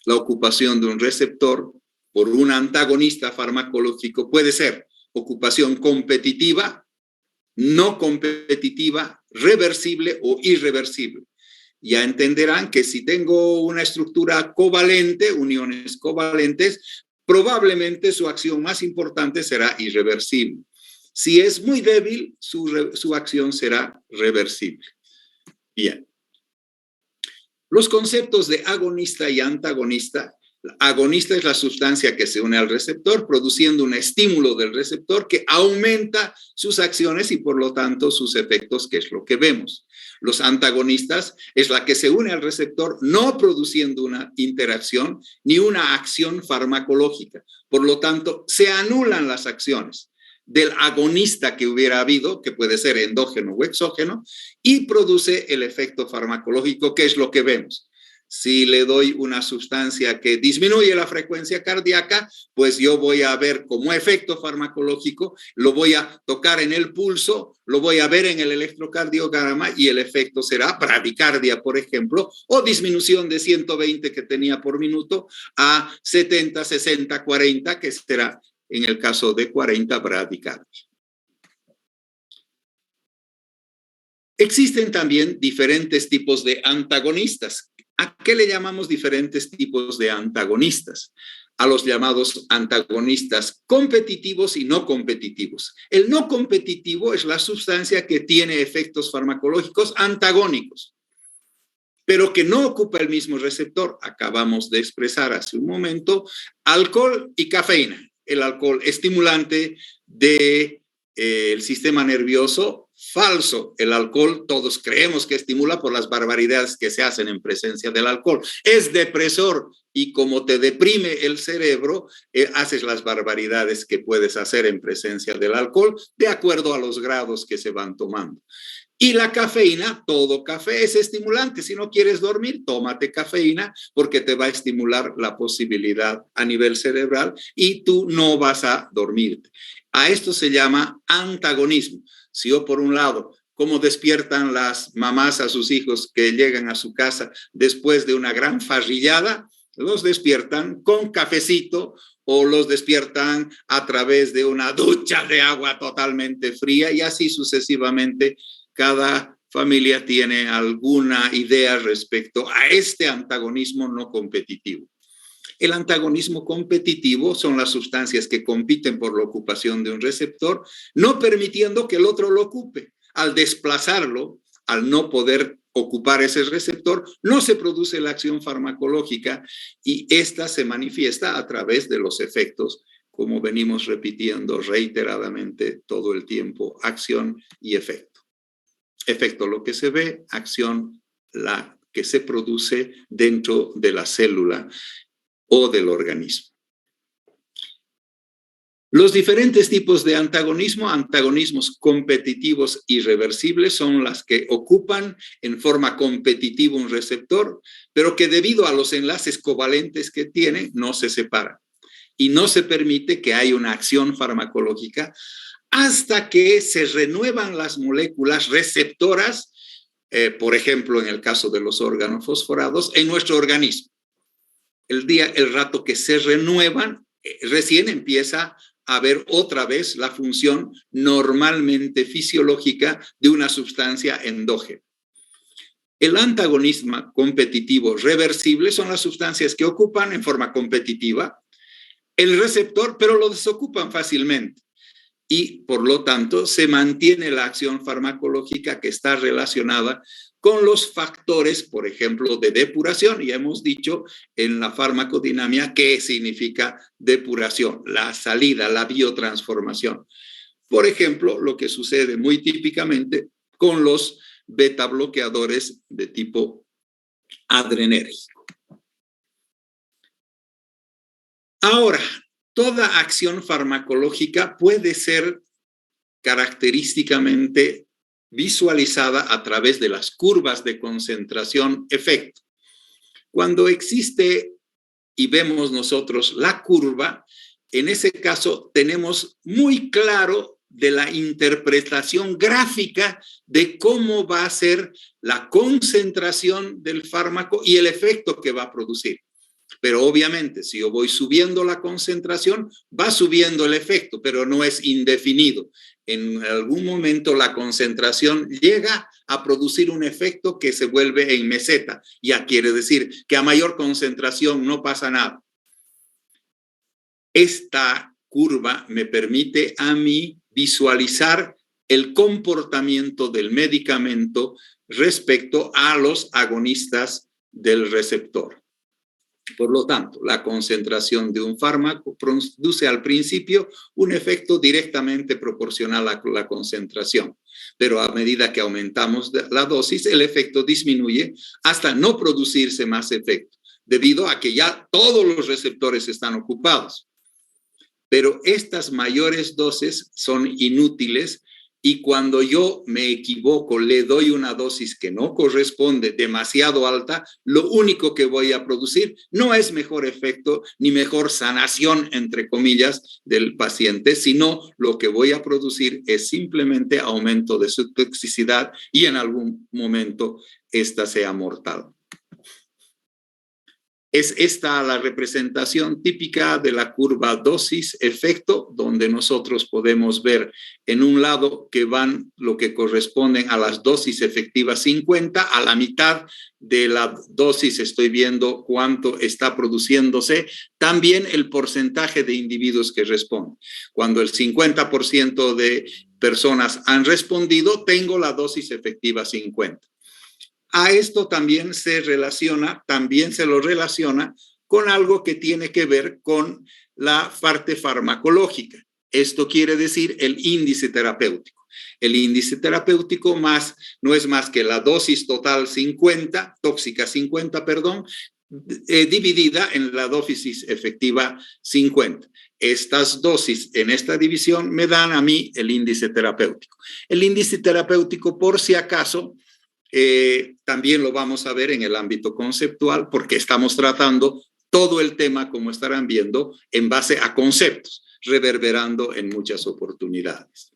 La ocupación de un receptor por un antagonista farmacológico puede ser ocupación competitiva, no competitiva, reversible o irreversible. Ya entenderán que si tengo una estructura covalente, uniones covalentes, probablemente su acción más importante será irreversible. Si es muy débil, su acción será reversible. Bien. Los conceptos de agonista y antagonista. Agonista es la sustancia que se une al receptor, produciendo un estímulo del receptor que aumenta sus acciones y por lo tanto sus efectos, que es lo que vemos. Los antagonistas es la que se une al receptor, no produciendo una interacción ni una acción farmacológica. Por lo tanto, se anulan las acciones del agonista que hubiera habido, que puede ser endógeno o exógeno, y produce el efecto farmacológico, que es lo que vemos. Si le doy una sustancia que disminuye la frecuencia cardíaca, pues yo voy a ver como efecto farmacológico, lo voy a tocar en el pulso, lo voy a ver en el electrocardiograma y el efecto será bradicardia, por ejemplo, o disminución de 120 que tenía por minuto a 70, 60, 40, que será en el caso de 40 bradicardia. Existen también diferentes tipos de antagonistas. ¿A qué le llamamos diferentes tipos de antagonistas? A los llamados antagonistas competitivos y no competitivos. El no competitivo es la sustancia que tiene efectos farmacológicos antagónicos, pero que no ocupa el mismo receptor. Acabamos de expresar hace un momento alcohol y cafeína. El alcohol estimulante del sistema nervioso. Falso, el alcohol todos creemos que estimula por las barbaridades que se hacen en presencia del alcohol. Es depresor y como te deprime el cerebro, haces las barbaridades que puedes hacer en presencia del alcohol de acuerdo a los grados que se van tomando. Y la cafeína, todo café es estimulante. Si no quieres dormir, tómate cafeína porque te va a estimular la posibilidad a nivel cerebral y tú no vas a dormirte. A esto se llama antagonismo. Si yo, por un lado, cómo despiertan las mamás a sus hijos que llegan a su casa después de una gran farrillada, los despiertan con cafecito o los despiertan a través de una ducha de agua totalmente fría y así sucesivamente. Cada familia tiene alguna idea respecto a este antagonismo no competitivo. El antagonismo competitivo son las sustancias que compiten por la ocupación de un receptor, no permitiendo que el otro lo ocupe. Al desplazarlo, al no poder ocupar ese receptor, no se produce la acción farmacológica y esta se manifiesta a través de los efectos, como venimos repitiendo reiteradamente todo el tiempo, acción y efecto. Efecto, lo que se ve, acción, la que se produce dentro de la célula o del organismo. Los diferentes tipos de antagonismo, antagonismos competitivos irreversibles, son las que ocupan en forma competitiva un receptor, pero que debido a los enlaces covalentes que tiene, no se separan. Y no se permite que haya una acción farmacológica hasta que se renuevan las moléculas receptoras, por ejemplo, en el caso de los organofosforados, en nuestro organismo. El rato que se renuevan, recién empieza a ver otra vez la función normalmente fisiológica de una sustancia endógena. El antagonismo competitivo reversible son las sustancias que ocupan en forma competitiva el receptor, pero lo desocupan fácilmente. Y por lo tanto se mantiene la acción farmacológica que está relacionada con los factores, por ejemplo, de depuración. Y hemos dicho en la farmacodinamia qué significa depuración, la salida, la biotransformación. Por ejemplo, lo que sucede muy típicamente con los beta bloqueadores de tipo adrenérgico. Ahora, toda acción farmacológica puede ser característicamente visualizada a través de las curvas de concentración-efecto. Cuando existe y vemos nosotros la curva, en ese caso tenemos muy claro de la interpretación gráfica de cómo va a ser la concentración del fármaco y el efecto que va a producir. Pero obviamente, si yo voy subiendo la concentración, va subiendo el efecto, pero no es indefinido. En algún momento la concentración llega a producir un efecto que se vuelve en meseta. Ya quiere decir que a mayor concentración no pasa nada. esta curva me permite a mí visualizar el comportamiento del medicamento respecto a los agonistas del receptor. Por lo tanto, la concentración de un fármaco produce al principio un efecto directamente proporcional a la concentración, pero a medida que aumentamos la dosis, el efecto disminuye hasta no producirse más efecto, debido a que ya todos los receptores están ocupados. Pero estas mayores dosis son inútiles y cuando yo me equivoco, le doy una dosis que no corresponde, demasiado alta, lo único que voy a producir no es mejor efecto ni mejor sanación, entre comillas, del paciente, sino lo que voy a producir es simplemente aumento de su toxicidad y en algún momento esta sea mortal. Es esta la representación típica de la curva dosis-efecto, donde nosotros podemos ver en un lado que van lo que corresponden a las dosis efectivas 50, a la mitad de la dosis estoy viendo cuánto está produciéndose, también el porcentaje de individuos que responden. Cuando el 50% de personas han respondido, tengo la dosis efectiva 50. A esto también se lo relaciona con algo que tiene que ver con la parte farmacológica. Esto quiere decir el índice terapéutico. El índice terapéutico no es más que la dosis total 50, tóxica 50, dividida en la dosis efectiva 50. Estas dosis en esta división me dan a mí el índice terapéutico. El índice terapéutico, por si acaso, también lo vamos a ver en el ámbito conceptual porque estamos tratando todo el tema, como estarán viendo, en base a conceptos, reverberando en muchas oportunidades.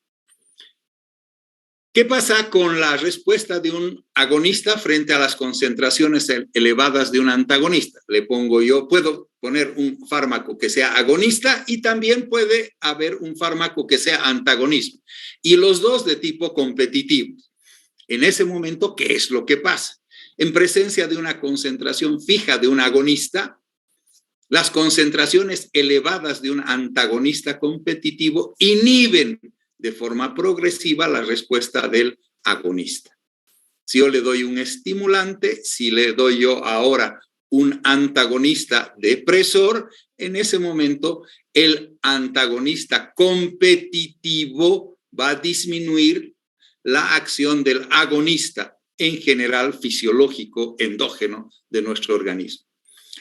¿Qué pasa con la respuesta de un agonista frente a las concentraciones elevadas de un antagonista? Puedo poner un fármaco que sea agonista y también puede haber un fármaco que sea antagonista, y los dos de tipo competitivo. En ese momento, ¿qué es lo que pasa? En presencia de una concentración fija de un agonista, las concentraciones elevadas de un antagonista competitivo inhiben de forma progresiva la respuesta del agonista. Si yo le doy un estimulante, si le doy yo ahora un antagonista depresor, en ese momento el antagonista competitivo va a disminuir la acción del agonista, en general fisiológico, endógeno de nuestro organismo.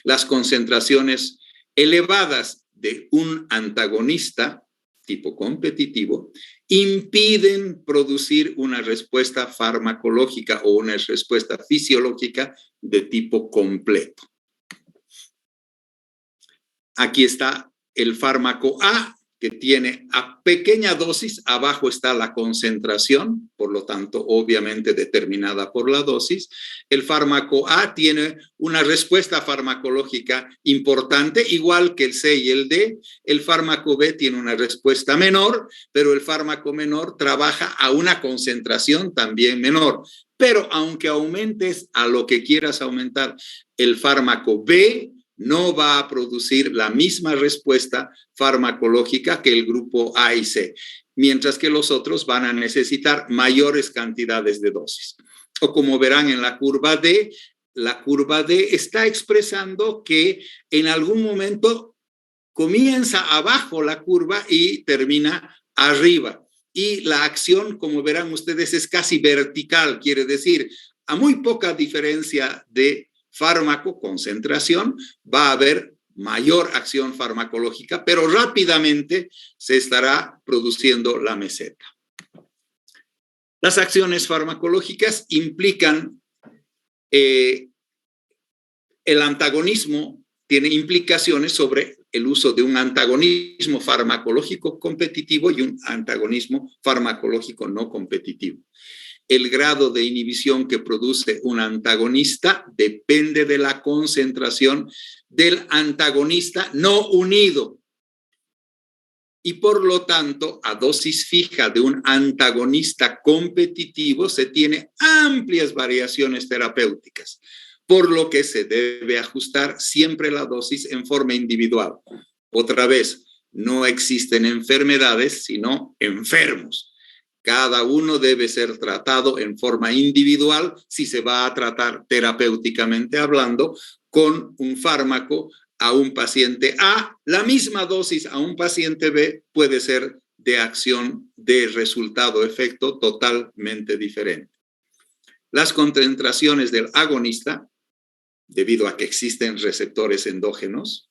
Las concentraciones elevadas de un antagonista tipo competitivo impiden producir una respuesta farmacológica o una respuesta fisiológica de tipo completo. Aquí está el fármaco A, que tiene a pequeña dosis, abajo está la concentración, por lo tanto, obviamente determinada por la dosis. El fármaco A tiene una respuesta farmacológica importante, igual que el C y el D. El fármaco B tiene una respuesta menor, pero el fármaco menor trabaja a una concentración también menor. Pero aunque aumentes a lo que quieras aumentar, el fármaco B no va a producir la misma respuesta farmacológica que el grupo A y C, mientras que los otros van a necesitar mayores cantidades de dosis. O como verán en la curva D está expresando que en algún momento comienza abajo la curva y termina arriba. Y la acción, como verán ustedes, es casi vertical, quiere decir, a muy poca diferencia de fármaco, concentración, va a haber mayor acción farmacológica, pero rápidamente se estará produciendo la meseta. Las acciones farmacológicas implican, el antagonismo tiene implicaciones sobre el uso de un antagonismo farmacológico competitivo y un antagonismo farmacológico no competitivo. El grado de inhibición que produce un antagonista depende de la concentración del antagonista no unido. Y por lo tanto, a dosis fija de un antagonista competitivo se tiene amplias variaciones terapéuticas, por lo que se debe ajustar siempre la dosis en forma individual. Otra vez, no existen enfermedades, sino enfermos. Cada uno debe ser tratado en forma individual si se va a tratar terapéuticamente hablando con un fármaco a un paciente A. La misma dosis a un paciente B puede ser de acción de resultado-efecto totalmente diferente. Las concentraciones del agonista, debido a que existen receptores endógenos,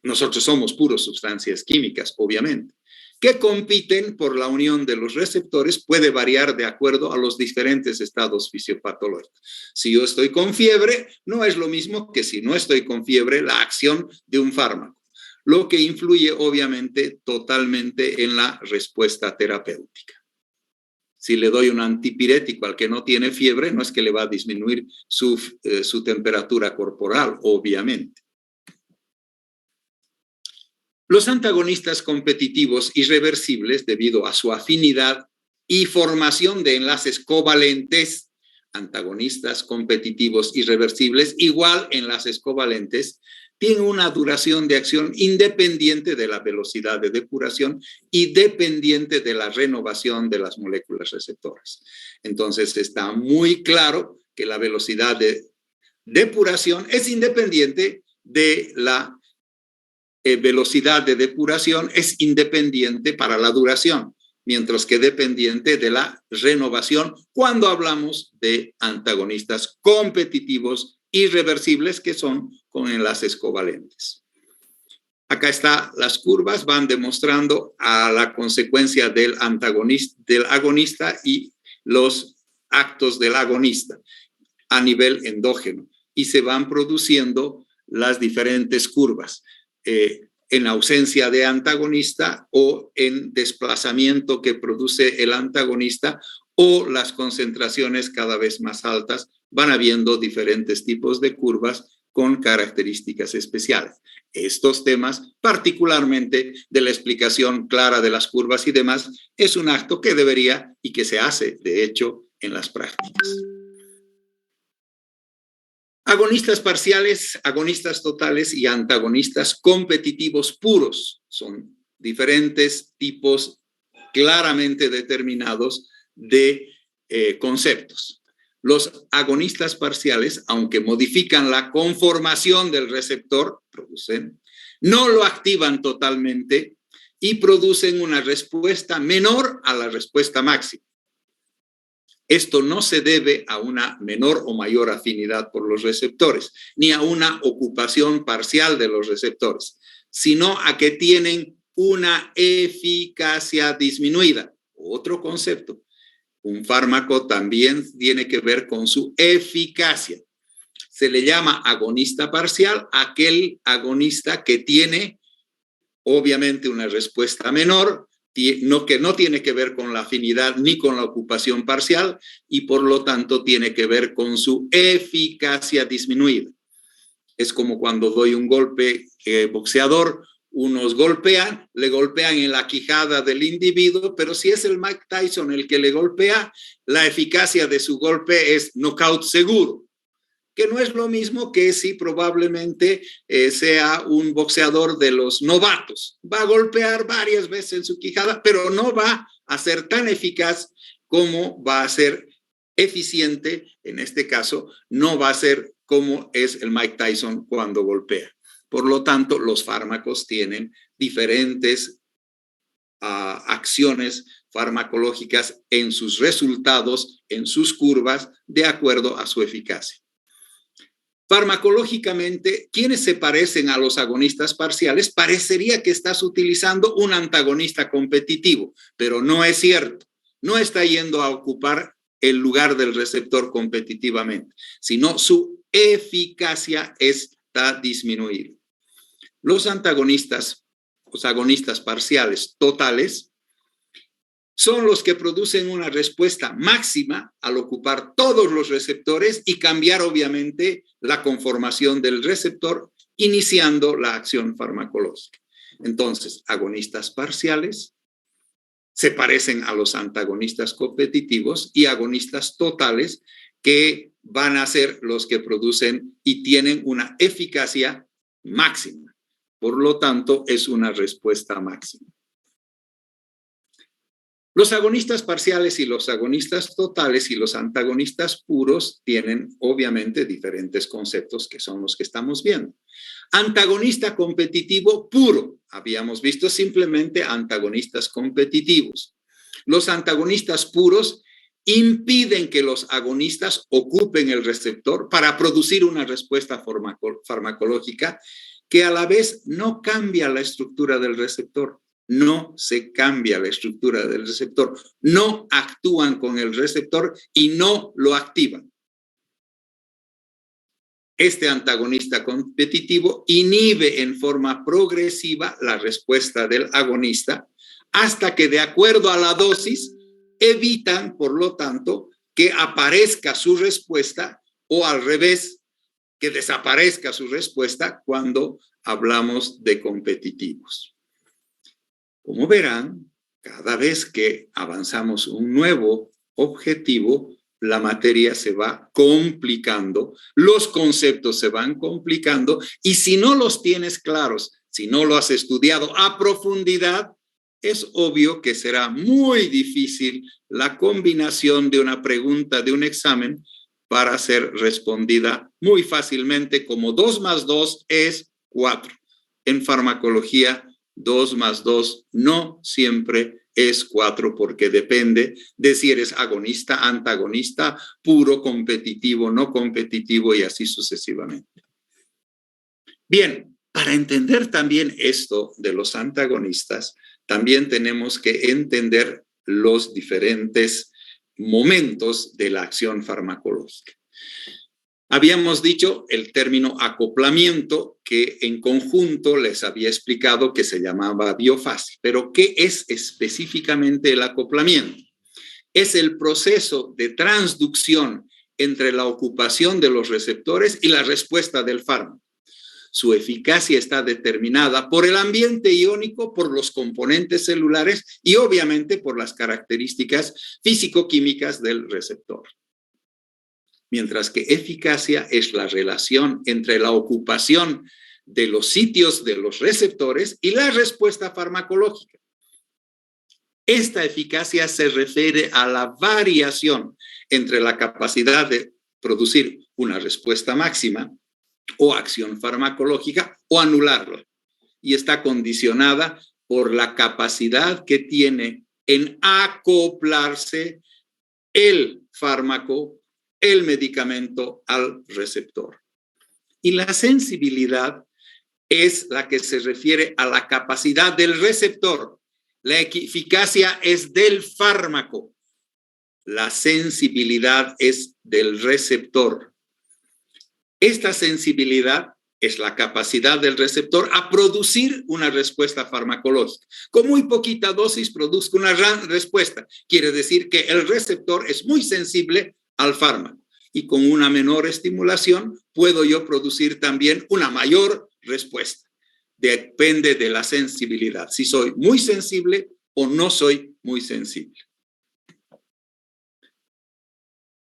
nosotros somos puras sustancias químicas, obviamente, que compiten por la unión de los receptores, puede variar de acuerdo a los diferentes estados fisiopatológicos. Si yo estoy con fiebre, no es lo mismo que si no estoy con fiebre, la acción de un fármaco, lo que influye obviamente totalmente en la respuesta terapéutica. Si le doy un antipirético al que no tiene fiebre, no es que le va a disminuir su temperatura corporal, obviamente. Los antagonistas competitivos irreversibles, debido a su afinidad y formación de enlaces covalentes, antagonistas competitivos irreversibles, igual enlaces covalentes, tienen una duración de acción independiente de la velocidad de depuración y dependiente de la renovación de las moléculas receptoras. Entonces está muy claro que la velocidad de depuración es independiente de la velocidad de depuración, es independiente para la duración, mientras que dependiente de la renovación cuando hablamos de antagonistas competitivos irreversibles que son con enlaces covalentes. Acá están las curvas, van demostrando a la consecuencia del agonista y los actos del agonista a nivel endógeno y se van produciendo las diferentes curvas. En ausencia de antagonista o en desplazamiento que produce el antagonista o las concentraciones cada vez más altas, van habiendo diferentes tipos de curvas con características especiales. Estos temas, particularmente de la explicación clara de las curvas y demás, es un acto que debería y que se hace, de hecho, en las prácticas. Agonistas parciales, agonistas totales y antagonistas competitivos puros son diferentes tipos claramente determinados de conceptos. Los agonistas parciales, aunque modifican la conformación del receptor, no lo activan totalmente y producen una respuesta menor a la respuesta máxima. Esto no se debe a una menor o mayor afinidad por los receptores, ni a una ocupación parcial de los receptores, sino a que tienen una eficacia disminuida. Otro concepto. Un fármaco también tiene que ver con su eficacia. Se le llama agonista parcial aquel agonista que tiene obviamente una respuesta menor, que no tiene que ver con la afinidad ni con la ocupación parcial y por lo tanto tiene que ver con su eficacia disminuida. Es como cuando doy un golpe boxeador, unos golpean, le golpean en la quijada del individuo, pero si es el Mike Tyson el que le golpea, la eficacia de su golpe es knockout seguro, que no es lo mismo que si probablemente sea un boxeador de los novatos. Va a golpear varias veces en su quijada, pero no va a ser tan eficaz como va a ser eficiente, en este caso, no va a ser como es el Mike Tyson cuando golpea. Por lo tanto, los fármacos tienen diferentes acciones farmacológicas en sus resultados, en sus curvas, de acuerdo a su eficacia. Farmacológicamente, quienes se parecen a los agonistas parciales, parecería que estás utilizando un antagonista competitivo, pero no es cierto. No está yendo a ocupar el lugar del receptor competitivamente, sino su eficacia está disminuida. Los antagonistas, los agonistas parciales totales, son los que producen una respuesta máxima al ocupar todos los receptores y cambiar obviamente la conformación del receptor, iniciando la acción farmacológica. Entonces, agonistas parciales se parecen a los antagonistas competitivos y agonistas totales que van a ser los que producen y tienen una eficacia máxima. por lo tanto, es una respuesta máxima. Los agonistas parciales y los agonistas totales y los antagonistas puros tienen obviamente diferentes conceptos que son los que estamos viendo. Antagonista competitivo puro, habíamos visto simplemente antagonistas competitivos. Los antagonistas puros impiden que los agonistas ocupen el receptor para producir una respuesta farmacológica que a la vez no cambia la estructura del receptor. No se cambia la estructura del receptor, no actúan con el receptor y no lo activan. Este antagonista competitivo inhibe en forma progresiva la respuesta del agonista hasta que, de acuerdo a la dosis, evitan, por lo tanto, que aparezca su respuesta o al revés, que desaparezca su respuesta cuando hablamos de competitivos. Como verán, cada vez que avanzamos un nuevo objetivo, la materia se va complicando, los conceptos se van complicando y si no los tienes claros, si no lo has estudiado a profundidad, es obvio que será muy difícil la combinación de una pregunta de un examen para ser respondida muy fácilmente como 2 más 2 es 4. En farmacología, 2 más 2 no siempre es 4 porque depende de si eres agonista, antagonista, puro, competitivo, no competitivo y así sucesivamente. Bien, para entender también esto de los antagonistas, también tenemos que entender los diferentes momentos de la acción farmacológica. Habíamos dicho el término acoplamiento, que en conjunto les había explicado que se llamaba biofase. Pero, ¿qué es específicamente el acoplamiento? Es el proceso de transducción entre la ocupación de los receptores y la respuesta del fármaco. Su eficacia está determinada por el ambiente iónico, por los componentes celulares y obviamente por las características físico-químicas del receptor. Mientras que eficacia es la relación entre la ocupación de los sitios de los receptores y la respuesta farmacológica. Esta eficacia se refiere a la variación entre la capacidad de producir una respuesta máxima o acción farmacológica o anularla, y está condicionada por la capacidad que tiene en acoplarse el fármaco, el medicamento al receptor. Y la sensibilidad es la que se refiere a la capacidad del receptor. La eficacia es del fármaco. La sensibilidad es del receptor. Esta sensibilidad es la capacidad del receptor a producir una respuesta farmacológica. Con muy poquita dosis produzca una gran respuesta. Quiere decir que el receptor es muy sensible al fármaco y con una menor estimulación puedo yo producir también una mayor respuesta. Depende de la sensibilidad, si soy muy sensible o no soy muy sensible.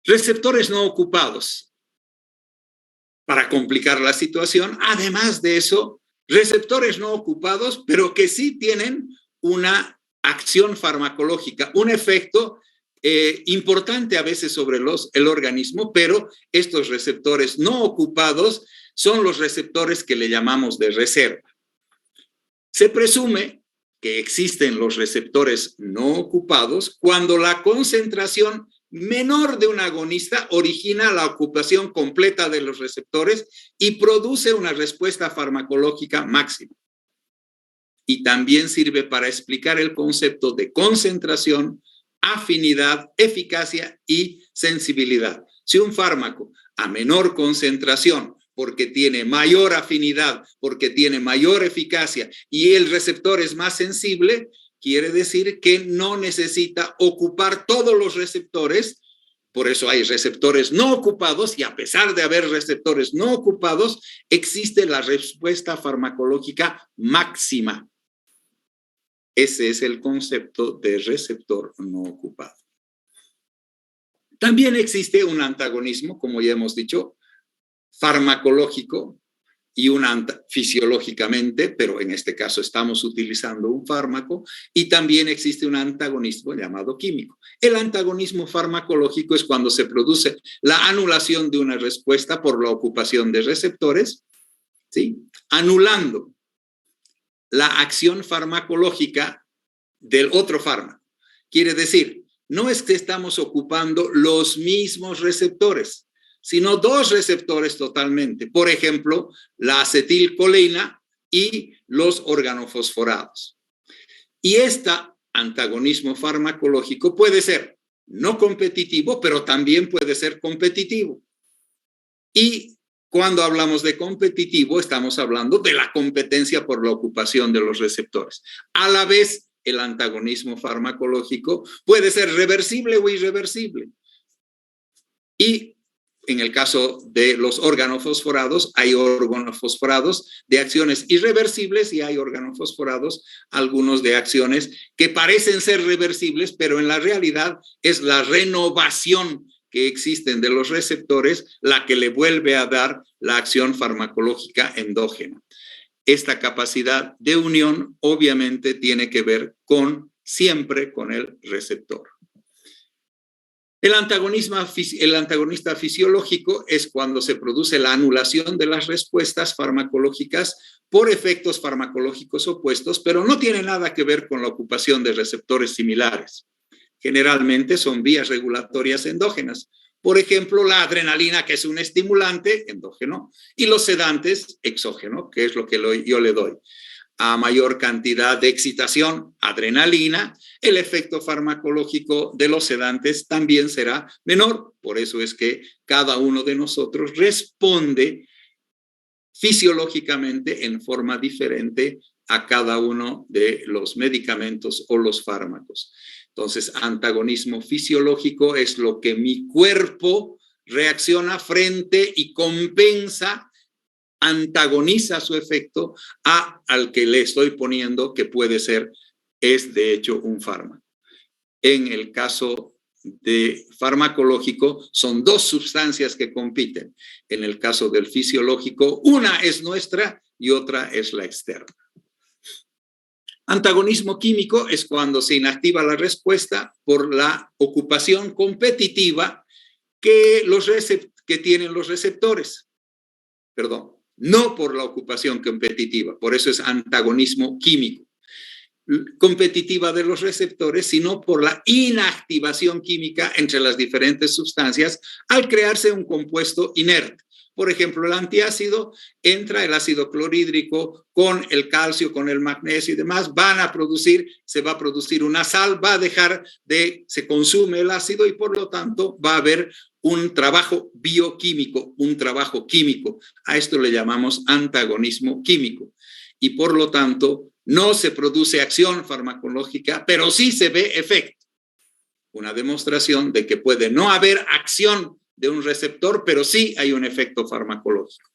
Receptores no ocupados. Para complicar la situación, además de eso, receptores no ocupados, pero que sí tienen una acción farmacológica, un efecto importante a veces sobre el organismo, pero estos receptores no ocupados son los receptores que le llamamos de reserva. Se presume que existen los receptores no ocupados cuando la concentración menor de un agonista origina la ocupación completa de los receptores y produce una respuesta farmacológica máxima. Y también sirve para explicar el concepto de concentración, afinidad, eficacia y sensibilidad. Si un fármaco a menor concentración, porque tiene mayor afinidad, porque tiene mayor eficacia y el receptor es más sensible, quiere decir que no necesita ocupar todos los receptores. Por eso hay receptores no ocupados y a pesar de haber receptores no ocupados, existe la respuesta farmacológica máxima. Ese es el concepto de receptor no ocupado. También existe un antagonismo, como ya hemos dicho, farmacológico, y fisiológicamente, pero en este caso estamos utilizando un fármaco, y también existe un antagonismo llamado químico. El antagonismo farmacológico es cuando se produce la anulación de una respuesta por la ocupación de receptores, ¿sí? Anulando la acción farmacológica del otro fármaco. Quiere decir, no es que estamos ocupando los mismos receptores, sino dos receptores totalmente. Por ejemplo, la acetilcolina y los organofosforados. Y este antagonismo farmacológico puede ser no competitivo, pero también puede ser competitivo. Y cuando hablamos de competitivo, estamos hablando de la competencia por la ocupación de los receptores. A la vez, el antagonismo farmacológico puede ser reversible o irreversible. Y en el caso de los organofosforados, hay organofosforados de acciones irreversibles y hay organofosforados, algunos de acciones que parecen ser reversibles, pero en la realidad es la renovación que existen de los receptores la que le vuelve a dar la acción farmacológica endógena. Esta capacidad de unión obviamente tiene que ver siempre con el receptor. El antagonista fisiológico es cuando se produce la anulación de las respuestas farmacológicas por efectos farmacológicos opuestos, pero no tiene nada que ver con la ocupación de receptores similares. Generalmente son vías regulatorias endógenas. Por ejemplo, la adrenalina, que es un estimulante endógeno, y los sedantes exógeno, que es lo que yo le doy. A mayor cantidad de excitación, adrenalina, el efecto farmacológico de los sedantes también será menor. Por eso es que cada uno de nosotros responde fisiológicamente en forma diferente a cada uno de los medicamentos o los fármacos. Entonces, antagonismo fisiológico es lo que mi cuerpo reacciona frente y compensa, antagoniza su efecto al que le estoy poniendo, que es de hecho un fármaco. En el caso de farmacológico, son dos sustancias que compiten. En el caso del fisiológico, una es nuestra y otra es la externa. Antagonismo químico es cuando se inactiva la respuesta por la ocupación competitiva que tienen los receptores. Perdón, no por la ocupación competitiva, por eso es antagonismo químico. Competitiva de los receptores, sino por la inactivación química entre las diferentes sustancias al crearse un compuesto inerte. Por ejemplo, el antiácido, entra el ácido clorhídrico con el calcio, con el magnesio y demás, se va a producir una sal, se consume el ácido y por lo tanto va a haber un trabajo bioquímico, un trabajo químico. A esto le llamamos antagonismo químico. Y por lo tanto, no se produce acción farmacológica, pero sí se ve efecto. Una demostración de que puede no haber acción de un receptor, pero sí hay un efecto farmacológico.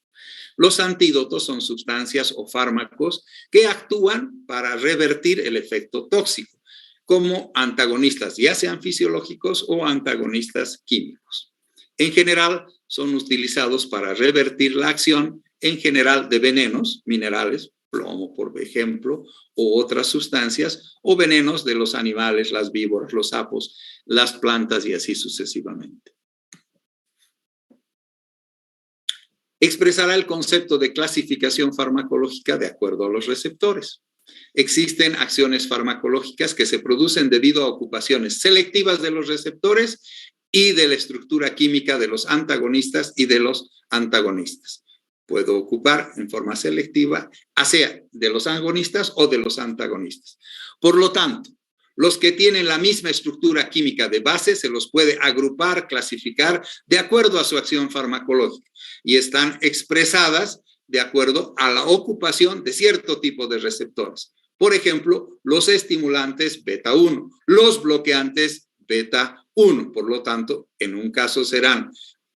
Los antídotos son sustancias o fármacos que actúan para revertir el efecto tóxico, como antagonistas, ya sean fisiológicos o antagonistas químicos. En general, son utilizados para revertir la acción, en general, de venenos minerales, plomo, por ejemplo, o otras sustancias, o venenos de los animales, las víboras, los sapos, las plantas y así sucesivamente. Expresará el concepto de clasificación farmacológica de acuerdo a los receptores. Existen acciones farmacológicas que se producen debido a ocupaciones selectivas de los receptores y de la estructura química de los antagonistas y de los antagonistas. Puedo ocupar en forma selectiva, sea de los agonistas o de los antagonistas. Por lo tanto, los que tienen la misma estructura química de base se los puede agrupar, clasificar de acuerdo a su acción farmacológica y están expresadas de acuerdo a la ocupación de cierto tipo de receptores. Por ejemplo, los estimulantes beta 1, los bloqueantes beta 1. Por lo tanto, en un caso serán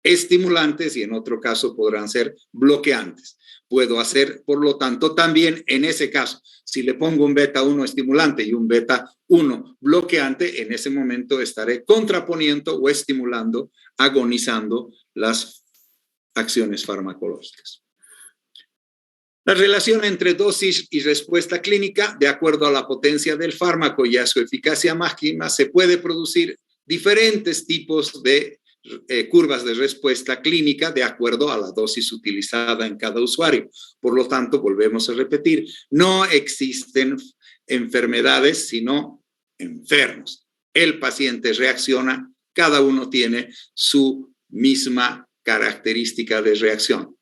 estimulantes y en otro caso podrán ser bloqueantes. Puedo hacer, por lo tanto, también en ese caso, si le pongo un beta 1 estimulante y un beta 1 bloqueante, en ese momento estaré contraponiendo o estimulando, agonizando las acciones farmacológicas. La relación entre dosis y respuesta clínica, de acuerdo a la potencia del fármaco y a su eficacia máxima, se puede producir diferentes tipos de curvas de respuesta clínica de acuerdo a la dosis utilizada en cada usuario. Por lo tanto, volvemos a repetir, no existen enfermedades, sino enfermos. El paciente reacciona, cada uno tiene su misma característica de reacción.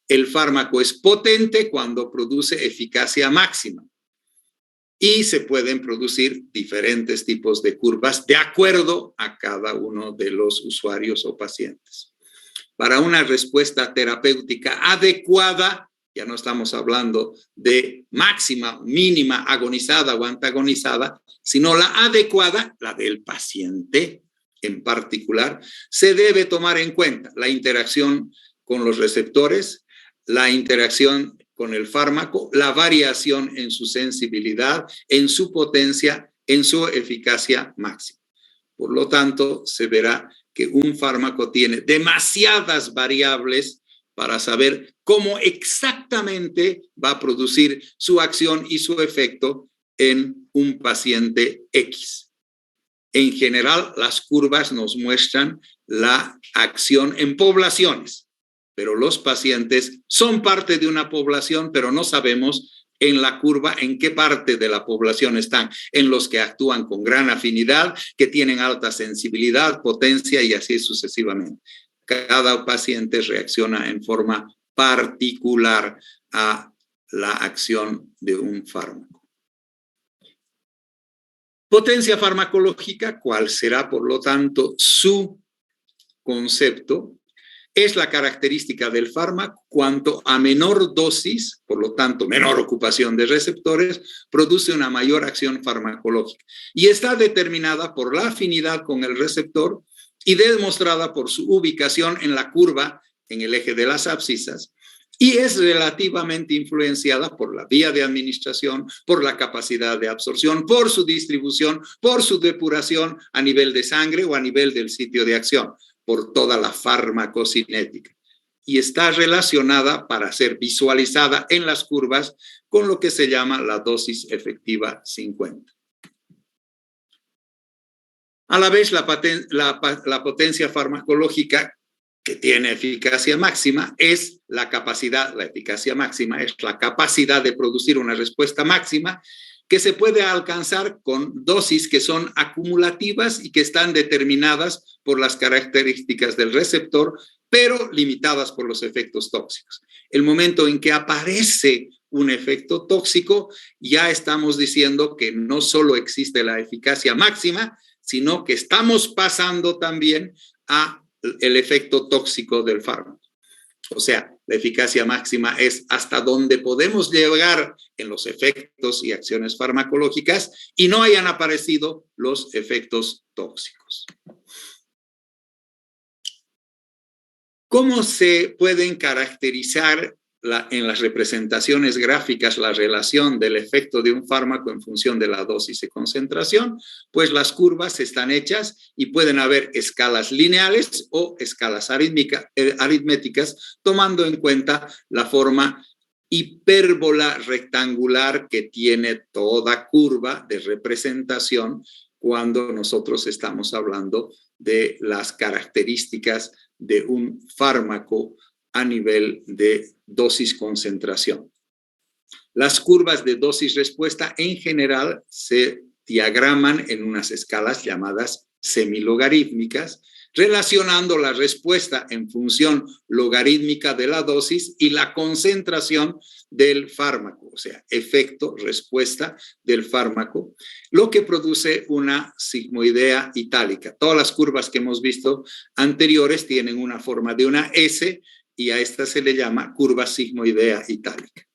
El fármaco es potente cuando produce eficacia máxima y se pueden producir diferentes tipos de curvas de acuerdo a cada uno de los usuarios o pacientes. Para una respuesta terapéutica adecuada, ya no estamos hablando de máxima, mínima, agonizada o antagonizada, sino la adecuada, la del paciente en particular, se debe tomar en cuenta la interacción con los receptores, la interacción con el fármaco, la variación en su sensibilidad, en su potencia, en su eficacia máxima. Por lo tanto, se verá que un fármaco tiene demasiadas variables para saber cómo exactamente va a producir su acción y su efecto en un paciente X. En general, las curvas nos muestran la acción en poblaciones. Pero los pacientes son parte de una población, pero no sabemos en la curva en qué parte de la población están, en los que actúan con gran afinidad, que tienen alta sensibilidad, potencia y así sucesivamente. Cada paciente reacciona en forma particular a la acción de un fármaco. Potencia farmacológica, ¿cuál será, por lo tanto, su concepto? Es la característica del fármaco, cuanto a menor dosis, por lo tanto, menor ocupación de receptores, produce una mayor acción farmacológica. Y está determinada por la afinidad con el receptor y demostrada por su ubicación en la curva, en el eje de las abscisas, y es relativamente influenciada por la vía de administración, por la capacidad de absorción, por su distribución, por su depuración a nivel de sangre o a nivel del sitio de acción, por toda la farmacocinética. Y está relacionada para ser visualizada en las curvas con lo que se llama la dosis efectiva 50. A la vez, la potencia farmacológica que tiene eficacia máxima es la capacidad, la eficacia máxima es la capacidad de producir una respuesta máxima que se puede alcanzar con dosis que son acumulativas y que están determinadas por las características del receptor, pero limitadas por los efectos tóxicos. El momento en que aparece un efecto tóxico, ya estamos diciendo que no solo existe la eficacia máxima, sino que estamos pasando también a el efecto tóxico del fármaco. O sea, la eficacia máxima es hasta donde podemos llegar en los efectos y acciones farmacológicas y no hayan aparecido los efectos tóxicos. ¿Cómo se pueden caracterizar en las representaciones gráficas la relación del efecto de un fármaco en función de la dosis y concentración? Pues las curvas están hechas y pueden haber escalas lineales o escalas aritméticas, tomando en cuenta la forma hipérbola rectangular que tiene toda curva de representación cuando nosotros estamos hablando de las características de un fármaco a nivel de dosis-concentración. Las curvas de dosis-respuesta en general se diagraman en unas escalas llamadas semilogarítmicas, relacionando la respuesta en función logarítmica de la dosis y la concentración del fármaco, o sea, efecto, respuesta del fármaco, lo que produce una sigmoidea itálica. Todas las curvas que hemos visto anteriores tienen una forma de una S y a esta se le llama curva sigmoidea itálica.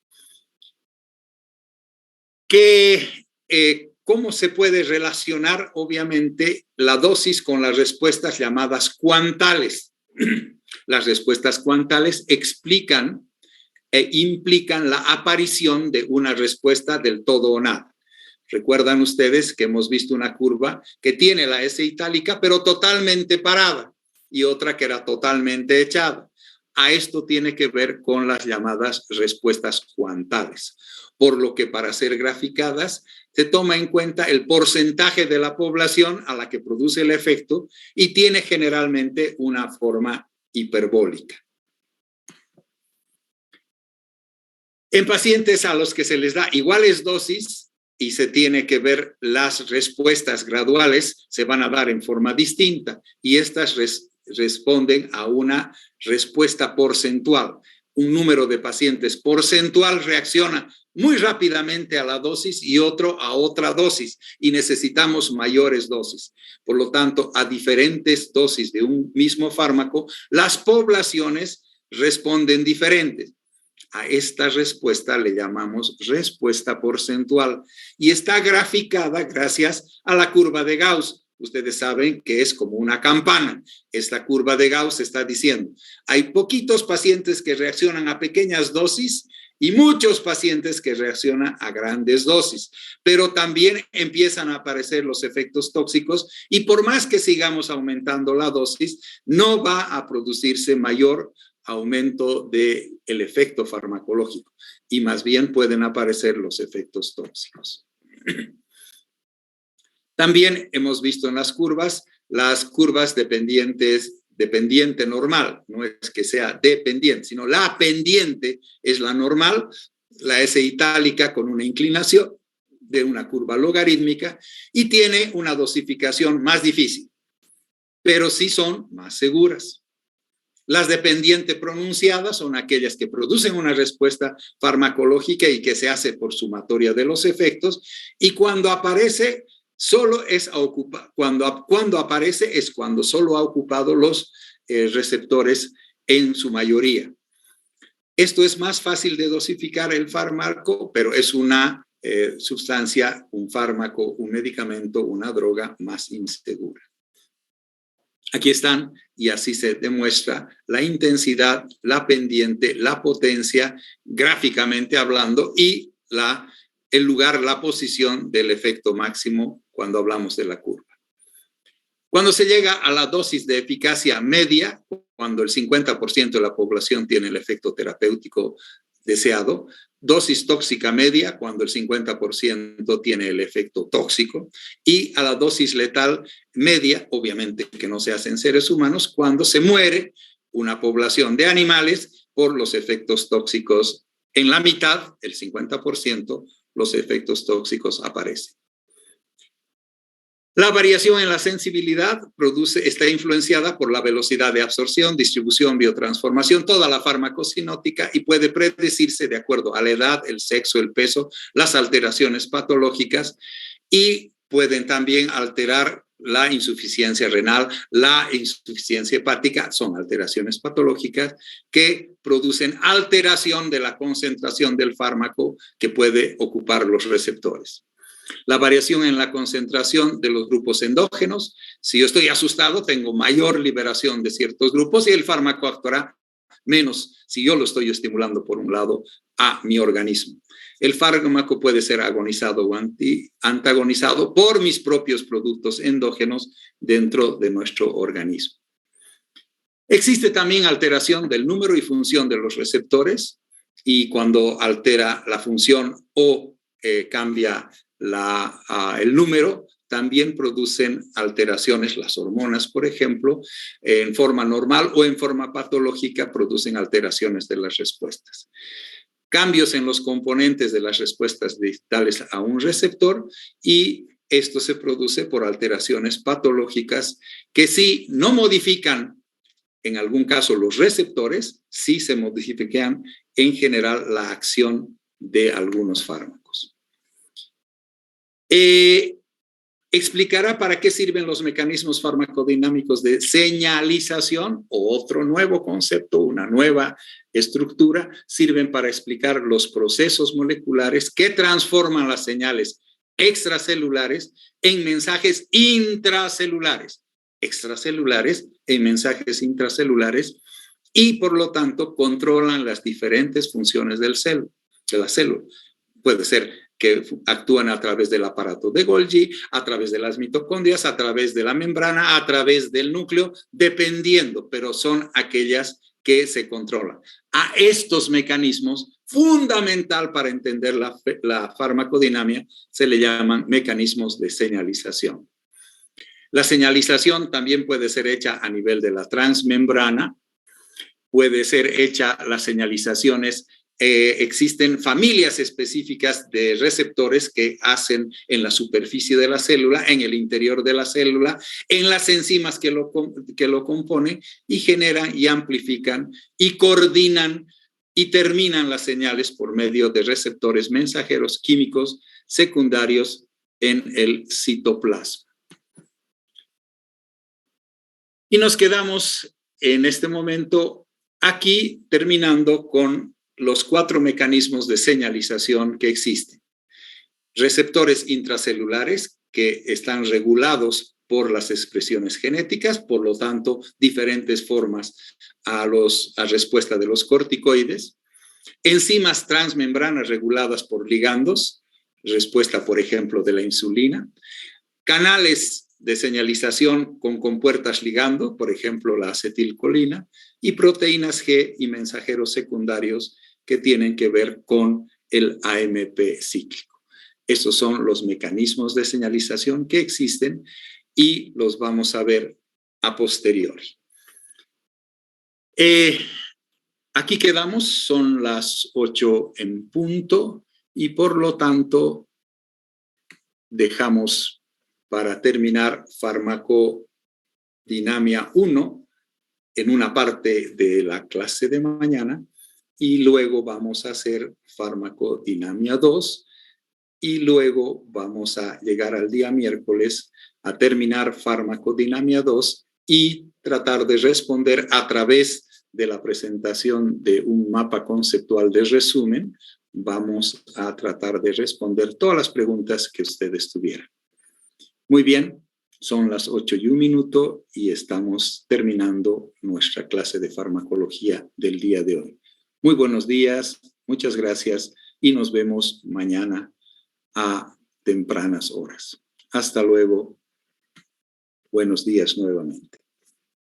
¿Cómo se puede relacionar, obviamente, la dosis con las respuestas llamadas cuantales? Las respuestas cuantales explican e implican la aparición de una respuesta del todo o nada. Recuerdan ustedes que hemos visto una curva que tiene la S itálica, pero totalmente parada, y otra que era totalmente echada. A esto tiene que ver con las llamadas respuestas cuantales, por lo que para ser graficadas se toma en cuenta el porcentaje de la población a la que produce el efecto y tiene generalmente una forma hiperbólica. En pacientes a los que se les da iguales dosis y se tiene que ver las respuestas graduales, se van a dar en forma distinta y estas responden a una respuesta porcentual. Un número de pacientes porcentual reacciona muy rápidamente a la dosis y otro a otra dosis y necesitamos mayores dosis. Por lo tanto, a diferentes dosis de un mismo fármaco, las poblaciones responden diferentes. A esta respuesta le llamamos respuesta porcentual y está graficada gracias a la curva de Gauss. Ustedes saben que es como una campana. Esta curva de Gauss está diciendo, hay poquitos pacientes que reaccionan a pequeñas dosis y muchos pacientes que reaccionan a grandes dosis, pero también empiezan a aparecer los efectos tóxicos y por más que sigamos aumentando la dosis, no va a producirse mayor aumento del efecto farmacológico y más bien pueden aparecer los efectos tóxicos. También hemos visto en las curvas dependiente normal, no es que sea dependiente, sino la pendiente es la normal, la S itálica con una inclinación de una curva logarítmica y tiene una dosificación más difícil, pero sí son más seguras. Las dependiente pronunciadas son aquellas que producen una respuesta farmacológica y que se hace por sumatoria de los efectos y cuando aparece cuando aparece es cuando solo ha ocupado los receptores en su mayoría. Esto es más fácil de dosificar el fármaco, pero es una sustancia, un fármaco, un medicamento, una droga más insegura. Aquí están y así se demuestra la intensidad, la pendiente, la potencia, gráficamente hablando, y el lugar, la posición del efecto máximo cuando hablamos de la curva. Cuando se llega a la dosis de eficacia media, cuando el 50% de la población tiene el efecto terapéutico deseado, dosis tóxica media, cuando el 50% tiene el efecto tóxico, y a la dosis letal media, obviamente que no se hace en seres humanos, cuando se muere una población de animales por los efectos tóxicos. En la mitad, el 50%, los efectos tóxicos aparecen. La variación en la sensibilidad está influenciada por la velocidad de absorción, distribución, biotransformación, toda la farmacocinótica y puede predecirse de acuerdo a la edad, el sexo, el peso, las alteraciones patológicas y pueden también alterar la insuficiencia renal, la insuficiencia hepática, son alteraciones patológicas que producen alteración de la concentración del fármaco que puede ocupar los receptores. La variación en la concentración de los grupos endógenos. Si yo estoy asustado, tengo mayor liberación de ciertos grupos y el fármaco actuará menos si yo lo estoy estimulando por un lado a mi organismo. El fármaco puede ser agonizado o antagonizado por mis propios productos endógenos dentro de nuestro organismo. Existe también alteración del número y función de los receptores y cuando altera la función o cambia el número, también producen alteraciones, las hormonas, por ejemplo, en forma normal o en forma patológica producen alteraciones de las respuestas. Cambios en los componentes de las respuestas digitales a un receptor y esto se produce por alteraciones patológicas que sí no modifican en algún caso los receptores, sí se modifican en general la acción de algunos fármacos. Explicará para qué sirven los mecanismos farmacodinámicos de señalización o otro nuevo concepto, una nueva estructura, sirven para explicar los procesos moleculares que transforman las señales extracelulares en mensajes intracelulares, extracelulares en mensajes intracelulares y por lo tanto controlan las diferentes funciones de la célula. Puede ser que actúan a través del aparato de Golgi, a través de las mitocondrias, a través de la membrana, a través del núcleo, dependiendo, pero son aquellas que se controlan. A estos mecanismos, fundamental para entender la farmacodinámica, se le llaman mecanismos de señalización. La señalización también puede ser hecha a nivel de la transmembrana, puede ser hecha las señalizaciones. Existen familias específicas de receptores que hacen en la superficie de la célula, en el interior de la célula, en las enzimas que lo componen y generan y amplifican y coordinan y terminan las señales por medio de receptores mensajeros químicos secundarios en el citoplasma. Y nos quedamos en este momento aquí terminando con los 4 mecanismos de señalización que existen. Receptores intracelulares que están regulados por las expresiones genéticas, por lo tanto, diferentes formas a respuesta de los corticoides. Enzimas transmembranas reguladas por ligandos, respuesta, por ejemplo, de la insulina. Canales de señalización con compuertas ligando, por ejemplo, la acetilcolina, y proteínas G y mensajeros secundarios que tienen que ver con el AMP cíclico. Estos son los mecanismos de señalización que existen y los vamos a ver a posteriori. Aquí quedamos, son las 8 en punto y por lo tanto dejamos para terminar farmacodinamia 1 en una parte de la clase de mañana y luego vamos a hacer farmacodinamia 2 y luego vamos a llegar al día miércoles a terminar farmacodinamia 2 y tratar de responder a través de la presentación de un mapa conceptual de resumen. Vamos a tratar de responder todas las preguntas que ustedes tuvieran. Muy bien, son las 8:01 y estamos terminando nuestra clase de farmacología del día de hoy. Muy buenos días, muchas gracias y nos vemos mañana a tempranas horas. Hasta luego. Buenos días nuevamente.